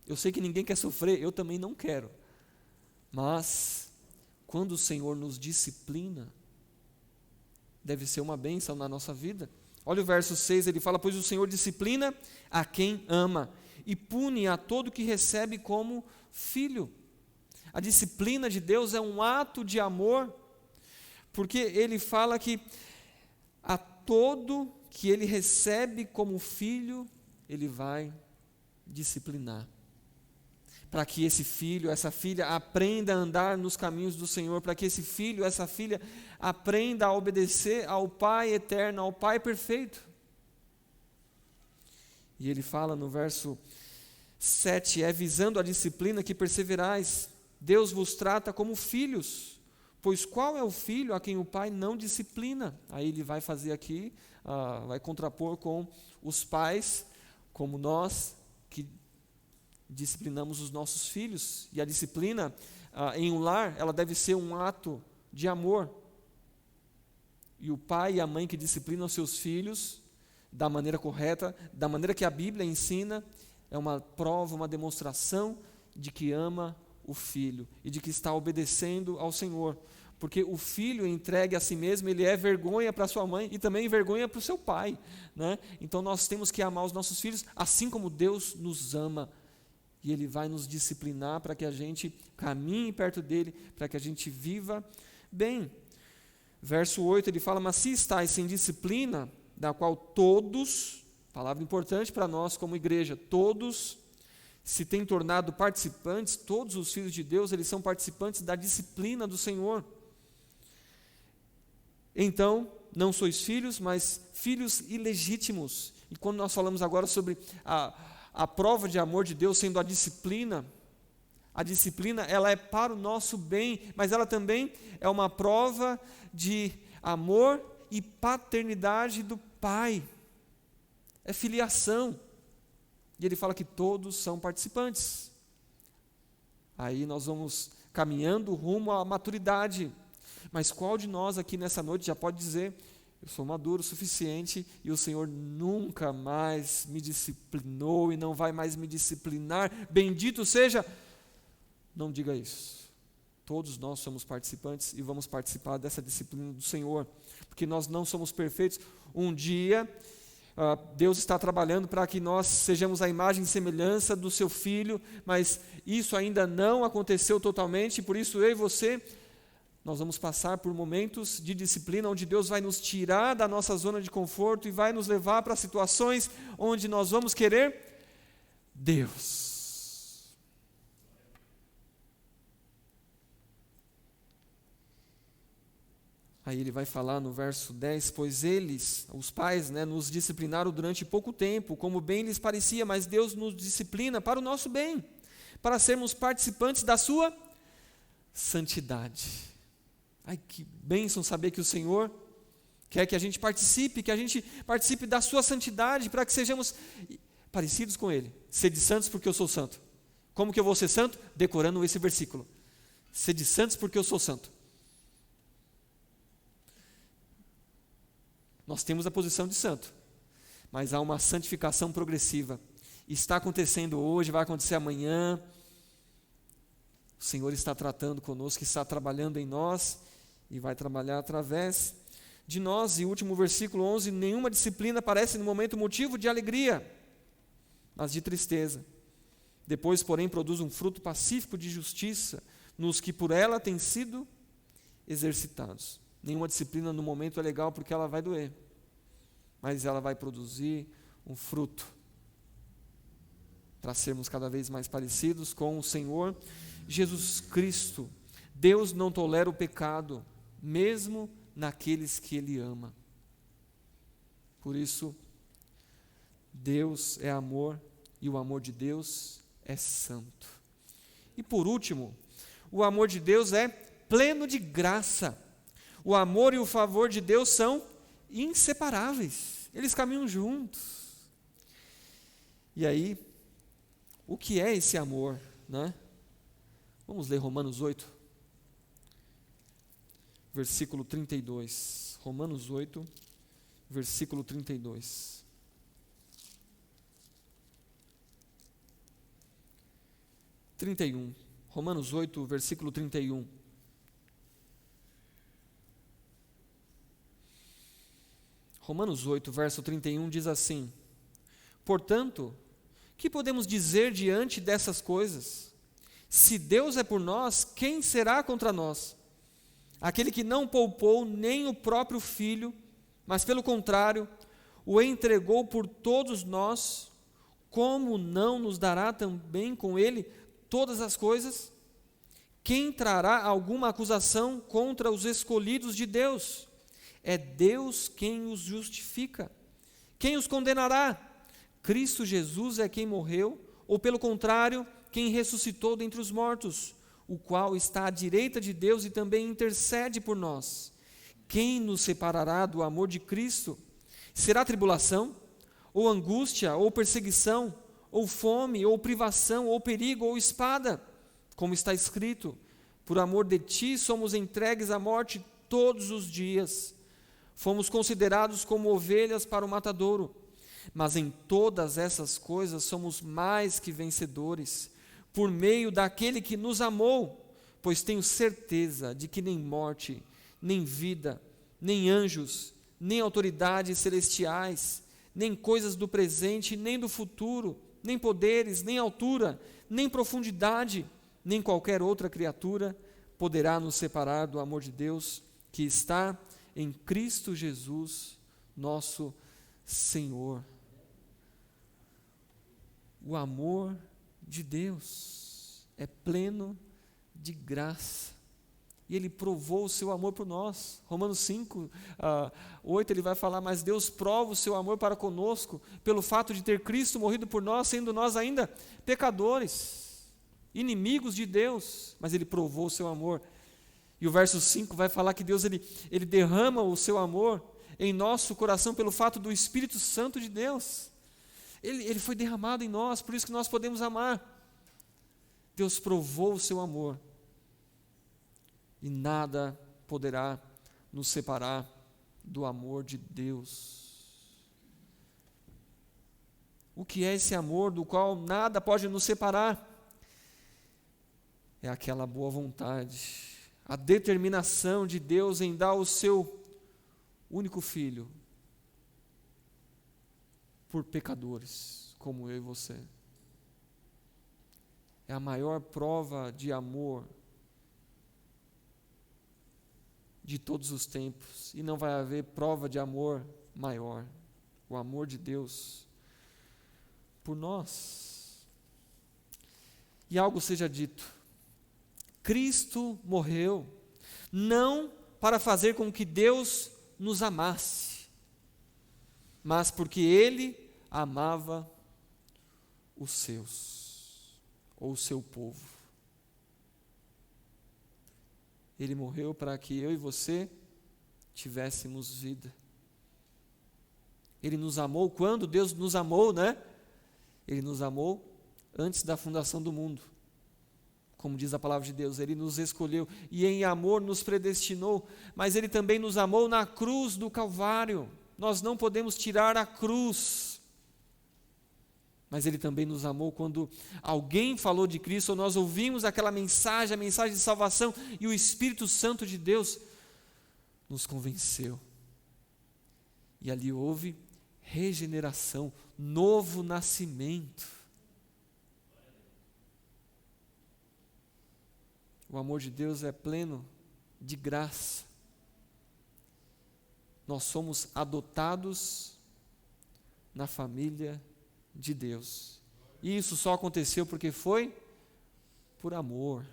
Eu sei que ninguém quer sofrer, eu também não quero. Mas, quando o Senhor nos disciplina, deve ser uma bênção na nossa vida. Olha o verso 6, ele fala, pois o Senhor disciplina a quem ama, e pune a todo que recebe como filho. A disciplina de Deus é um ato de amor, porque Ele fala que a todo que Ele recebe como filho, Ele vai disciplinar. Para que esse filho, essa filha aprenda a andar nos caminhos do Senhor, para que esse filho, essa filha aprenda a obedecer ao Pai eterno, ao Pai perfeito. E Ele fala no verso 7, é visando a disciplina que perseverais. Deus vos trata como filhos, pois qual é o filho a quem o pai não disciplina? Aí ele vai fazer aqui, vai contrapor com os pais, como nós, que disciplinamos os nossos filhos. E a disciplina em um lar, ela deve ser um ato de amor. E o pai e a mãe que disciplinam seus filhos da maneira correta, da maneira que a Bíblia ensina, é uma prova, uma demonstração de que ama o filho e de que está obedecendo ao Senhor, porque o filho entregue a si mesmo, ele é vergonha para sua mãe e também vergonha para o seu pai, né? Então nós temos que amar os nossos filhos assim como Deus nos ama, e Ele vai nos disciplinar para que a gente caminhe perto dEle, para que a gente viva bem. Verso 8, ele fala: mas se estáis sem disciplina, da qual todos, palavra importante para nós como igreja, todos se têm tornado participantes, todos os filhos de Deus, eles são participantes da disciplina do Senhor. Então, não sois filhos, mas filhos ilegítimos. E quando nós falamos agora sobre a prova de amor de Deus sendo a disciplina ela é para o nosso bem, mas ela também é uma prova de amor e paternidade do Pai. É filiação. E ele fala que todos são participantes. Aí nós vamos caminhando rumo à maturidade. Mas qual de nós aqui nessa noite já pode dizer: eu sou maduro o suficiente e o Senhor nunca mais me disciplinou e não vai mais me disciplinar? Bendito seja. Não diga isso. Todos nós somos participantes e vamos participar dessa disciplina do Senhor, porque nós não somos perfeitos. Um dia, Deus está trabalhando para que nós sejamos a imagem e semelhança do seu Filho, mas isso ainda não aconteceu totalmente, por isso eu e você, nós vamos passar por momentos de disciplina, onde Deus vai nos tirar da nossa zona de conforto e vai nos levar para situações onde nós vamos querer Deus. Aí ele vai falar no verso 10, pois eles, os pais, nos disciplinaram durante pouco tempo, como bem lhes parecia, mas Deus nos disciplina para o nosso bem, para sermos participantes da sua santidade. Ai, que bênção saber que o Senhor quer que a gente participe da sua santidade, para que sejamos parecidos com Ele. Sede santos porque eu sou santo. Como que eu vou ser santo? Decorando esse versículo. Sede santos porque eu sou santo. Nós temos a posição de santo, mas há uma santificação progressiva. Está acontecendo hoje, vai acontecer amanhã. O Senhor está tratando conosco, está trabalhando em nós e vai trabalhar através de nós. E o último versículo 11, nenhuma disciplina parece no momento motivo de alegria, mas de tristeza. Depois, porém, produz um fruto pacífico de justiça nos que por ela têm sido exercitados. Nenhuma disciplina no momento é legal porque ela vai doer, mas ela vai produzir um fruto para sermos cada vez mais parecidos com o Senhor Jesus Cristo. Deus não tolera o pecado, mesmo naqueles que Ele ama. Por isso, Deus é amor e o amor de Deus é santo. E por último, o amor de Deus é pleno de graça. O amor e o favor de Deus são inseparáveis, eles caminham juntos. E aí, o que é esse amor, né? Vamos ler Romanos 8, versículo 32. Romanos 8, versículo 32. Romanos 8, versículo 31. Romanos 8, verso 31 diz assim: portanto, que podemos dizer diante dessas coisas? Se Deus é por nós, quem será contra nós? Aquele que não poupou nem o próprio Filho, mas pelo contrário, o entregou por todos nós, como não nos dará também com Ele todas as coisas? Quem trará alguma acusação contra os escolhidos de Deus? É Deus quem os justifica. Quem os condenará? Cristo Jesus é quem morreu, ou pelo contrário, quem ressuscitou dentre os mortos, o qual está à direita de Deus e também intercede por nós. Quem nos separará do amor de Cristo? Será tribulação, ou angústia, ou perseguição, ou fome, ou privação, ou perigo, ou espada? Como está escrito: por amor de ti somos entregues à morte todos os dias. Fomos considerados como ovelhas para o matadouro, mas em todas essas coisas somos mais que vencedores, por meio daquele que nos amou, pois tenho certeza de que nem morte, nem vida, nem anjos, nem autoridades celestiais, nem coisas do presente, nem do futuro, nem poderes, nem altura, nem profundidade, nem qualquer outra criatura poderá nos separar do amor de Deus que está em Cristo Jesus, nosso Senhor. O amor de Deus é pleno de graça. E Ele provou o seu amor por nós. Romanos 5, 8, ele vai falar, mas Deus prova o seu amor para conosco, pelo fato de ter Cristo morrido por nós, sendo nós ainda pecadores, inimigos de Deus, mas Ele provou o seu amor. E o verso 5 vai falar que Deus ele derrama o seu amor em nosso coração pelo fato do Espírito Santo de Deus. Ele foi derramado em nós, por isso que nós podemos amar. Deus provou o seu amor. E nada poderá nos separar do amor de Deus. O que é esse amor do qual nada pode nos separar? É aquela boa vontade, a determinação de Deus em dar o seu único filho por pecadores como eu e você. É a maior prova de amor de todos os tempos, e não vai haver prova de amor maior, o amor de Deus por nós. E algo seja dito, Cristo morreu não para fazer com que Deus nos amasse, mas porque Ele amava os seus, ou o seu povo. Ele morreu para que eu e você tivéssemos vida. Ele nos amou quando Deus nos amou, né? Ele nos amou antes da fundação do mundo. Como diz a palavra de Deus, Ele nos escolheu e em amor nos predestinou, mas Ele também nos amou na cruz do Calvário. Nós não podemos tirar a cruz. Mas Ele também nos amou quando alguém falou de Cristo, ou nós ouvimos aquela mensagem, a mensagem de salvação, e o Espírito Santo de Deus nos convenceu. E ali houve regeneração, novo nascimento. O amor de Deus é pleno de graça. Nós somos adotados na família de Deus. E isso só aconteceu porque foi por amor.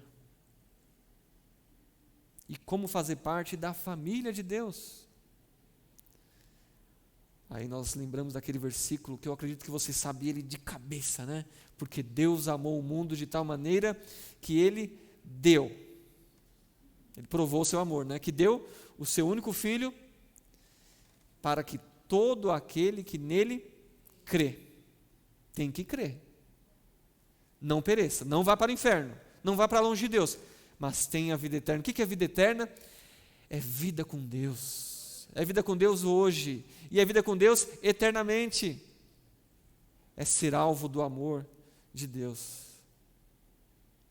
E como fazer parte da família de Deus? Aí nós lembramos daquele versículo que eu acredito que você sabia ele de cabeça, né? Porque Deus amou o mundo de tal maneira que Ele deu. Ele provou o seu amor, né? Que deu o seu único filho para que todo aquele que nele crê, tem que crer, não pereça, não vá para o inferno, não vá para longe de Deus, mas tenha a vida eterna. O que é vida eterna? É vida com Deus, é vida com Deus hoje, e é vida com Deus eternamente, é ser alvo do amor de Deus.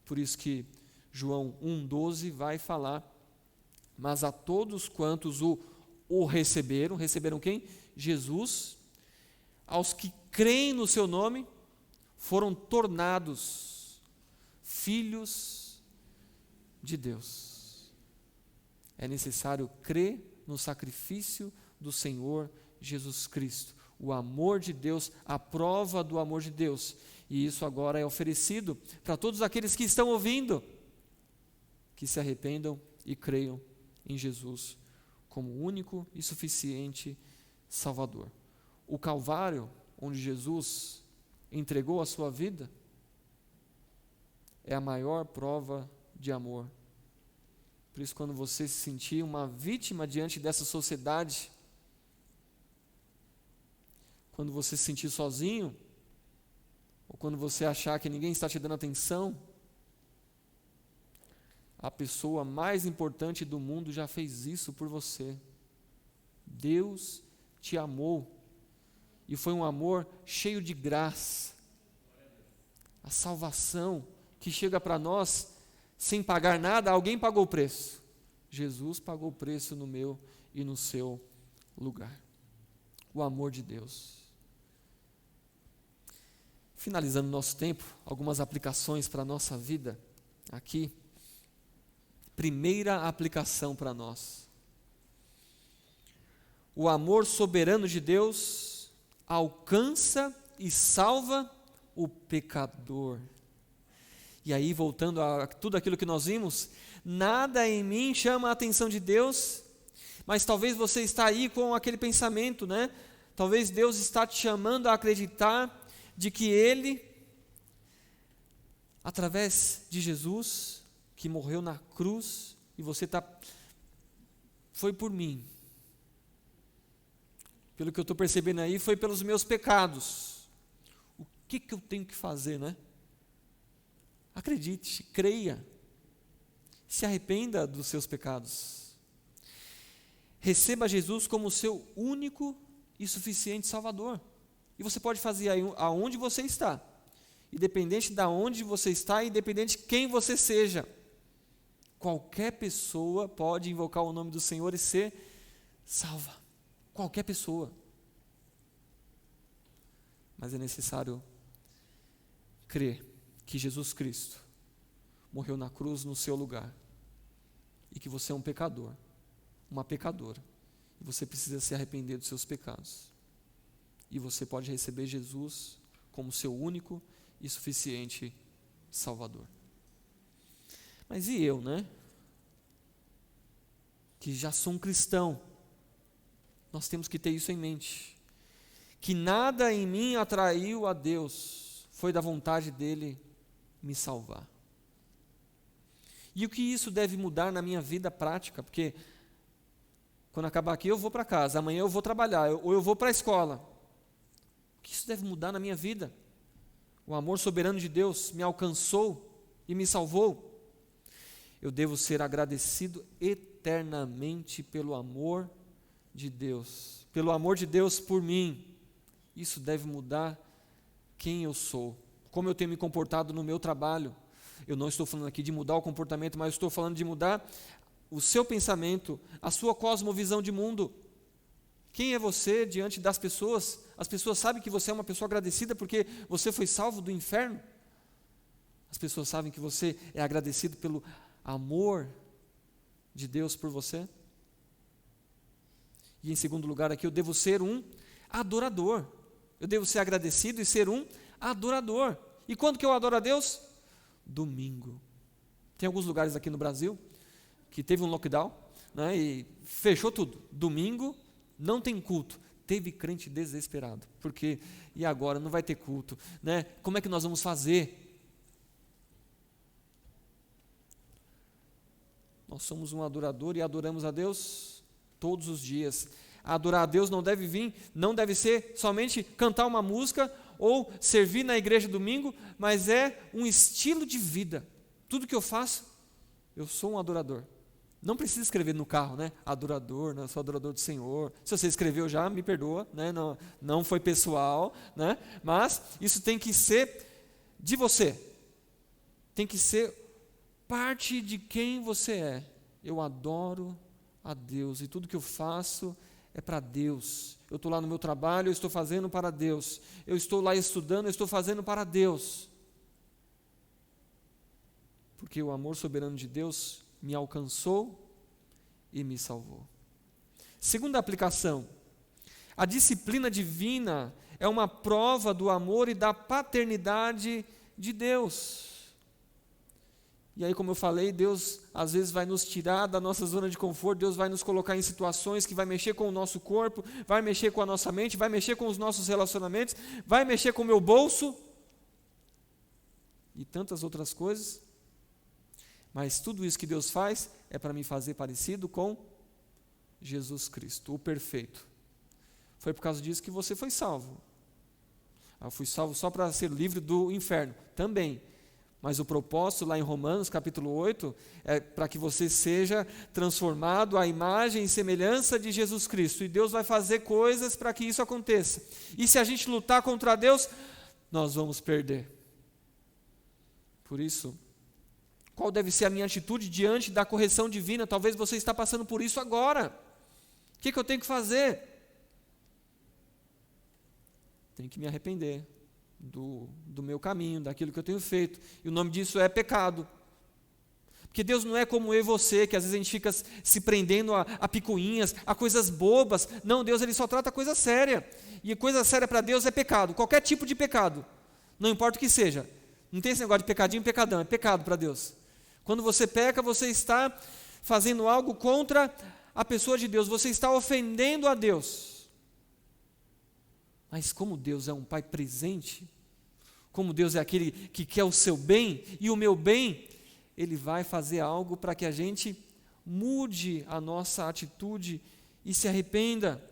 Por isso que João 1,12 vai falar, mas a todos quantos o receberam, receberam quem? Jesus, aos que creem no seu nome, foram tornados filhos de Deus. É necessário crer no sacrifício do Senhor Jesus Cristo, o amor de Deus, a prova do amor de Deus, e isso agora é oferecido para todos aqueles que estão ouvindo, que se arrependam e creiam em Jesus como único e suficiente Salvador. O Calvário, onde Jesus entregou a sua vida, é a maior prova de amor. Por isso, quando você se sentir uma vítima diante dessa sociedade, quando você se sentir sozinho, ou quando você achar que ninguém está te dando atenção, a pessoa mais importante do mundo já fez isso por você. Deus te amou, e foi um amor cheio de graça. A salvação que chega para nós sem pagar nada, alguém pagou o preço. Jesus pagou o preço no meu e no seu lugar. O amor de Deus. Finalizando nosso tempo, algumas aplicações para a nossa vida aqui. Primeira aplicação para nós. O amor soberano de Deus alcança e salva o pecador. E aí, voltando a tudo aquilo que nós vimos, nada em mim chama a atenção de Deus, mas talvez você está aí com aquele pensamento, né? Talvez Deus está te chamando a acreditar de que Ele, através de Jesus, que morreu na cruz, e você foi por mim. Pelo que eu estou percebendo aí, foi pelos meus pecados. O que eu tenho que fazer, né? Acredite, creia, se arrependa dos seus pecados. Receba Jesus como seu único e suficiente Salvador. E você pode fazer aí aonde você está, independente de onde você está, independente de quem você seja. Qualquer pessoa pode invocar o nome do Senhor e ser salva. Qualquer pessoa. Mas é necessário crer que Jesus Cristo morreu na cruz no seu lugar e que você é um pecador, uma pecadora, e você precisa se arrepender dos seus pecados. E você pode receber Jesus como seu único e suficiente Salvador. Mas e eu, né? Que já sou um cristão. Nós temos que ter isso em mente. Que nada em mim atraiu a Deus, foi da vontade dEle me salvar. E o que isso deve mudar na minha vida prática? Porque quando acabar aqui eu vou para casa, amanhã eu vou trabalhar, ou eu vou para a escola. O que isso deve mudar na minha vida? O amor soberano de Deus me alcançou e me salvou. Eu devo ser agradecido eternamente pelo amor de Deus, pelo amor de Deus por mim. Isso deve mudar quem eu sou, como eu tenho me comportado no meu trabalho. Eu não estou falando aqui de mudar o comportamento, mas estou falando de mudar o seu pensamento, a sua cosmovisão de mundo. Quem é você diante das pessoas? As pessoas sabem que você é uma pessoa agradecida porque você foi salvo do inferno. As pessoas sabem que você é agradecido pelo amor de Deus por você. E em segundo lugar aqui, eu devo ser um adorador. Eu devo ser agradecido e ser um adorador. E quando que eu adoro a Deus? Domingo. Tem alguns lugares aqui no Brasil que teve um lockdown, né, e fechou tudo. Domingo não tem culto. Teve crente desesperado. Porque, e agora? Não vai ter culto, né? Como é que nós vamos fazer? Nós somos um adorador e adoramos a Deus todos os dias. Adorar a Deus não deve ser somente cantar uma música ou servir na igreja domingo, mas é um estilo de vida. Tudo que eu faço, eu sou um adorador. Não precisa escrever no carro, né? Adorador, né? Eu sou adorador do Senhor. Se você escreveu já, me perdoa, né? Não foi pessoal, né? Mas isso tem que ser de você. Tem que ser parte de quem você é. Eu adoro a Deus e tudo que eu faço é para Deus. Eu estou lá no meu trabalho, eu estou fazendo para Deus. Eu estou lá estudando, eu estou fazendo para Deus. Porque o amor soberano de Deus me alcançou e me salvou. Segunda aplicação, a disciplina divina é uma prova do amor e da paternidade de Deus. E aí, como eu falei, Deus às vezes vai nos tirar da nossa zona de conforto, Deus vai nos colocar em situações que vai mexer com o nosso corpo, vai mexer com a nossa mente, vai mexer com os nossos relacionamentos, vai mexer com o meu bolso e tantas outras coisas. Mas tudo isso que Deus faz é para me fazer parecido com Jesus Cristo, o perfeito. Foi por causa disso que você foi salvo. Eu fui salvo só para ser livre do inferno, também. Mas o propósito lá em Romanos capítulo 8 é para que você seja transformado à imagem e semelhança de Jesus Cristo. E Deus vai fazer coisas para que isso aconteça. E se a gente lutar contra Deus, nós vamos perder. Por isso, qual deve ser a minha atitude diante da correção divina? Talvez você está passando por isso agora. O que eu tenho que fazer? Tenho que me arrepender. do meu caminho, daquilo que eu tenho feito. E o nome disso é pecado. Porque Deus não é como eu e você, que às vezes a gente fica se prendendo a picuinhas, a coisas bobas. Não, Deus ele só trata coisa séria. E coisa séria para Deus é pecado, qualquer tipo de pecado. Não importa o que seja. Não tem esse negócio de pecadinho, pecadão, é pecado para Deus. Quando você peca, você está fazendo algo contra a pessoa de Deus, você está ofendendo a Deus. Mas como Deus é um Pai presente, como Deus é aquele que quer o seu bem e o meu bem, Ele vai fazer algo para que a gente mude a nossa atitude e se arrependa.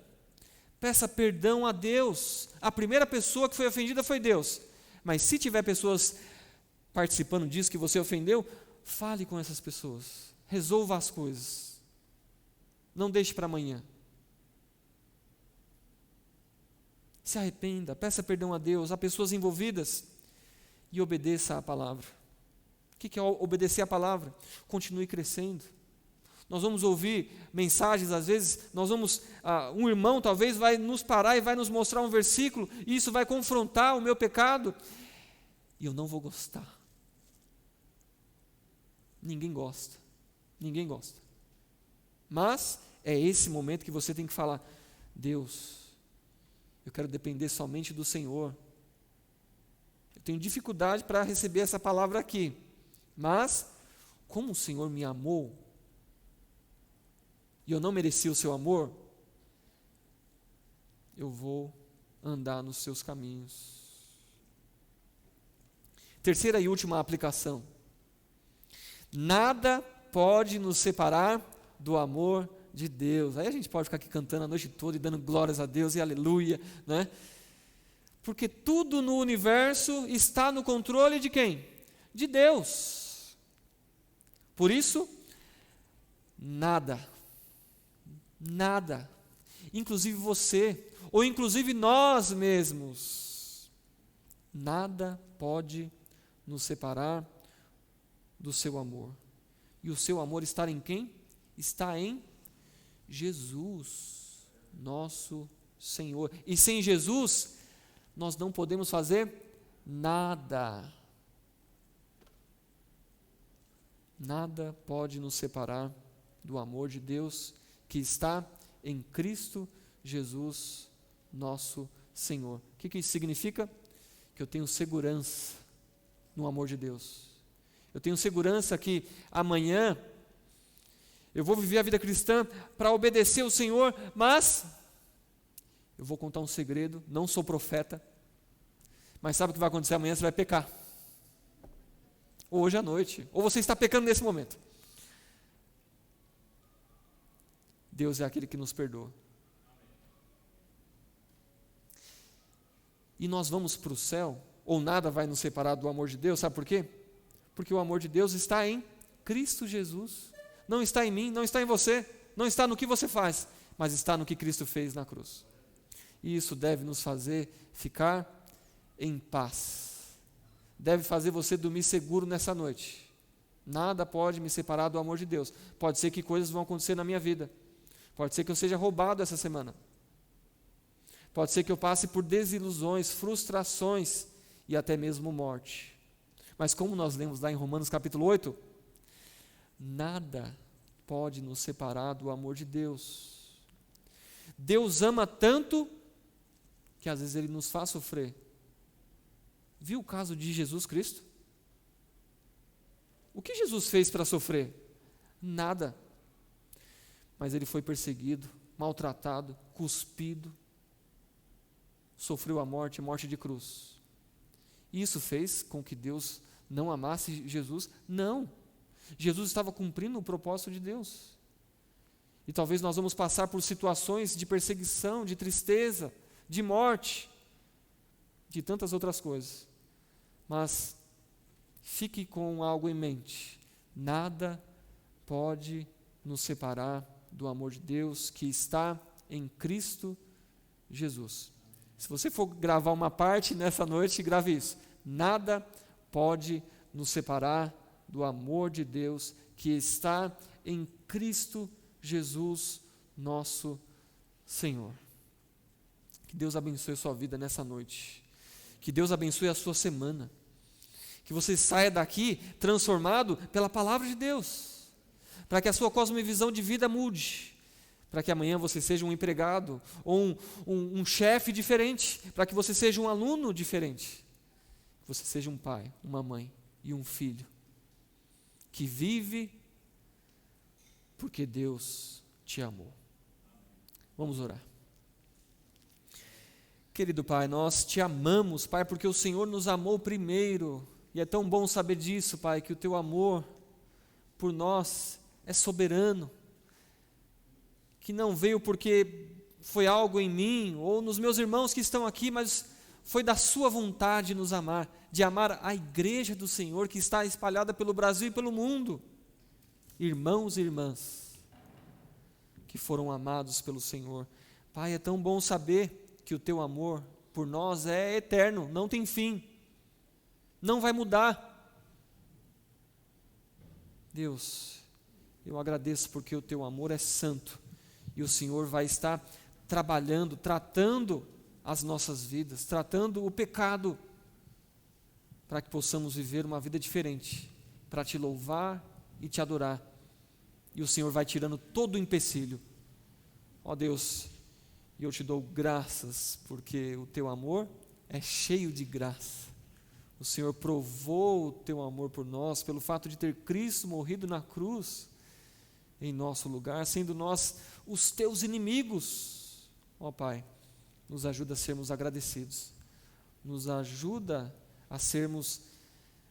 Peça perdão a Deus. A primeira pessoa que foi ofendida foi Deus. Mas se tiver pessoas participando disso que você ofendeu, fale com essas pessoas. Resolva as coisas. Não deixe para amanhã. Se arrependa, peça perdão a Deus, a pessoas envolvidas e obedeça a palavra. O que é obedecer a palavra? Continue crescendo. Nós vamos ouvir mensagens, às vezes, um irmão talvez vai nos parar e vai nos mostrar um versículo, e isso vai confrontar o meu pecado, e eu não vou gostar. Ninguém gosta. Mas é esse momento que você tem que falar: Deus, eu quero depender somente do Senhor. Eu tenho dificuldade para receber essa palavra aqui, mas como o Senhor me amou, e eu não mereci o seu amor, eu vou andar nos seus caminhos. Terceira e última aplicação: nada pode nos separar do amor de Deus. Aí a gente pode ficar aqui cantando a noite toda e dando glórias a Deus e aleluia, né? Porque tudo no universo está no controle de quem? De Deus. Por isso, nada, inclusive você, ou inclusive nós mesmos, nada pode nos separar do seu amor. E o seu amor está em quem? Está em Jesus, nosso Senhor. E sem Jesus, nós não podemos fazer nada. Nada pode nos separar do amor de Deus que está em Cristo Jesus, nosso Senhor. O que isso significa? Que eu tenho segurança no amor de Deus. Eu tenho segurança que amanhã eu vou viver a vida cristã para obedecer o Senhor, mas eu vou contar um segredo, não sou profeta, mas sabe o que vai acontecer amanhã? Você vai pecar. Ou hoje à noite, ou você está pecando nesse momento. Deus é aquele que nos perdoa. E nós vamos para o céu, ou nada vai nos separar do amor de Deus, sabe por quê? Porque o amor de Deus está em Cristo Jesus. Não está em mim, não está em você, não está no que você faz, mas está no que Cristo fez na cruz. E isso deve nos fazer ficar em paz. Deve fazer você dormir seguro nessa noite. Nada pode me separar do amor de Deus. Pode ser que coisas vão acontecer na minha vida. Pode ser que eu seja roubado essa semana. Pode ser que eu passe por desilusões, frustrações e até mesmo morte. Mas como nós lemos lá em Romanos capítulo 8, nada pode nos separar do amor de Deus. Deus ama tanto que às vezes Ele nos faz sofrer. Viu o caso de Jesus Cristo? O que Jesus fez para sofrer? Nada. Mas Ele foi perseguido, maltratado, cuspido, sofreu a morte de cruz. Isso fez com que Deus não amasse Jesus? Não. Jesus estava cumprindo o propósito de Deus. E talvez nós vamos passar por situações de perseguição, de tristeza, de morte, de tantas outras coisas. Mas fique com algo em mente: nada pode nos separar do amor de Deus que está em Cristo Jesus. Se você for gravar uma parte nessa noite, grave isso: nada pode nos separar do amor de Deus que está em Cristo Jesus, nosso Senhor. Que Deus abençoe a sua vida nessa noite. Que Deus abençoe a sua semana. Que você saia daqui transformado pela palavra de Deus. Para que a sua cosmovisão de vida mude. Para que amanhã você seja um empregado ou um chefe diferente. Para que você seja um aluno diferente. Que você seja um pai, uma mãe e um filho que vive porque Deus te amou. Vamos orar. Querido Pai, nós te amamos, Pai, porque o Senhor nos amou primeiro. E é tão bom saber disso, Pai, que o teu amor por nós é soberano. Que não veio porque foi algo em mim ou nos meus irmãos que estão aqui, mas foi da sua vontade nos amar, de amar a igreja do Senhor que está espalhada pelo Brasil e pelo mundo. Irmãos e irmãs que foram amados pelo Senhor. Pai, é tão bom saber que o teu amor por nós é eterno, não tem fim, não vai mudar. Deus, eu agradeço porque o teu amor é santo e o Senhor vai estar trabalhando, tratando as nossas vidas, tratando o pecado, para que possamos viver uma vida diferente, para te louvar e te adorar. E o Senhor vai tirando todo o empecilho. Ó Deus, e eu te dou graças, porque o teu amor é cheio de graça. O Senhor provou o teu amor por nós, pelo fato de ter Cristo morrido na cruz, em nosso lugar, sendo nós os teus inimigos. Ó Pai, nos ajuda a sermos agradecidos, nos ajuda a sermos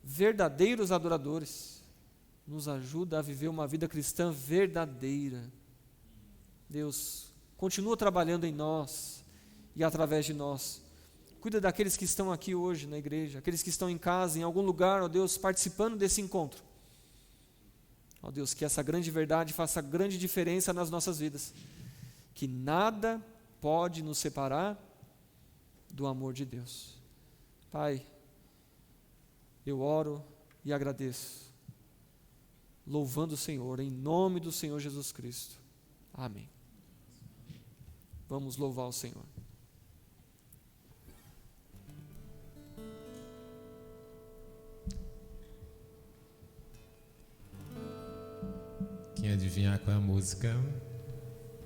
verdadeiros adoradores, nos ajuda a viver uma vida cristã verdadeira. Deus, continua trabalhando em nós e através de nós. Cuida daqueles que estão aqui hoje na igreja, aqueles que estão em casa, em algum lugar, ó Deus, participando desse encontro. Ó Deus, que essa grande verdade faça grande diferença nas nossas vidas. Que nada pode nos separar do amor de Deus. Pai, eu oro e agradeço, louvando o Senhor, em nome do Senhor Jesus Cristo. Amém. Vamos louvar o Senhor. Quem adivinhar qual é a música,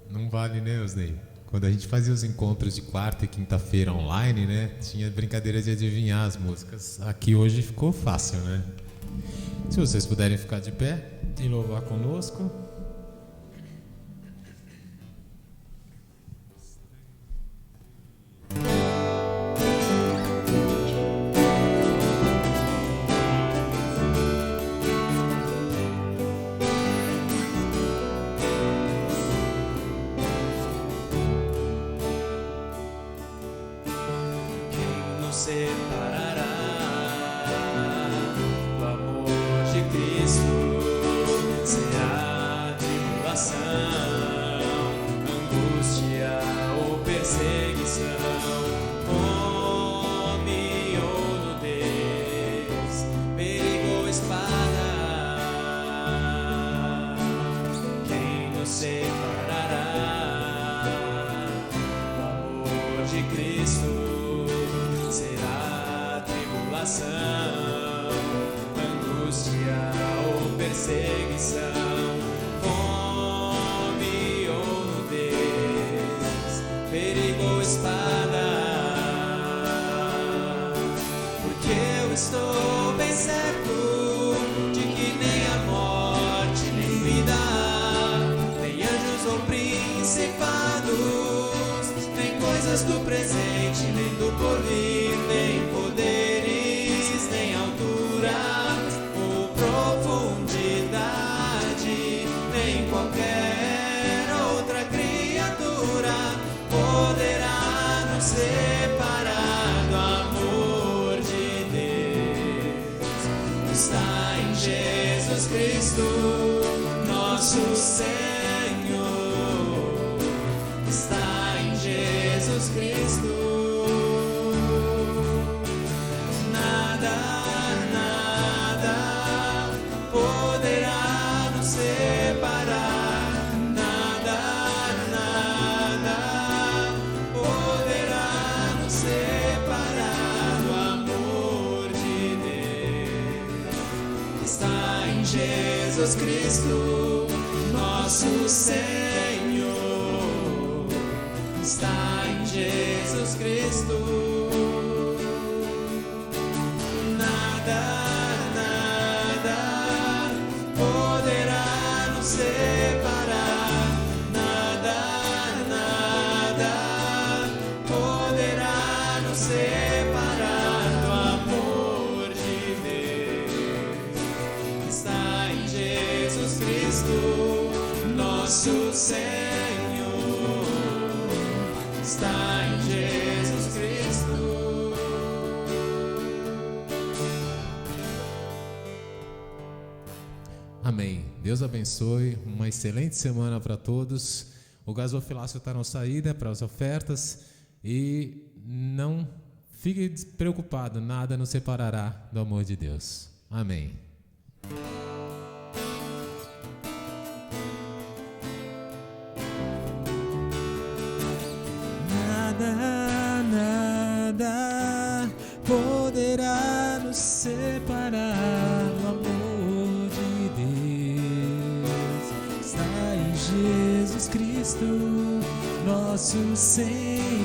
não vale, né, Osnei? Quando a gente fazia os encontros de quarta e quinta-feira online, né, tinha brincadeira de adivinhar as músicas. Aqui hoje ficou fácil, né? Se vocês puderem ficar de pé e louvar conosco. Do presente, nem do porvir, nem poderes, nem altura ou profundidade, nem qualquer outra criatura poderá nos separar do amor de Deus. Está em Jesus Cristo, nosso Senhor. Está em Jesus Cristo, nada poderá nos separar, nada poderá nos separar do está em Jesus Cristo, nosso Senhor. Está em Jesus Cristo. Nada, nada poderá nos separar. Nada, nada poderá nos separar do amor de Deus. Está em Jesus Cristo, nosso Senhor. Está em Jesus Cristo. Amém. Deus abençoe. Uma excelente semana para todos. O gasofilácio está na saída para as ofertas. E não fique preocupado, nada nos separará do amor de Deus. Amém. Nada, nada poderá nos separar do amor de Deus. Está em Jesus Cristo, nosso Senhor.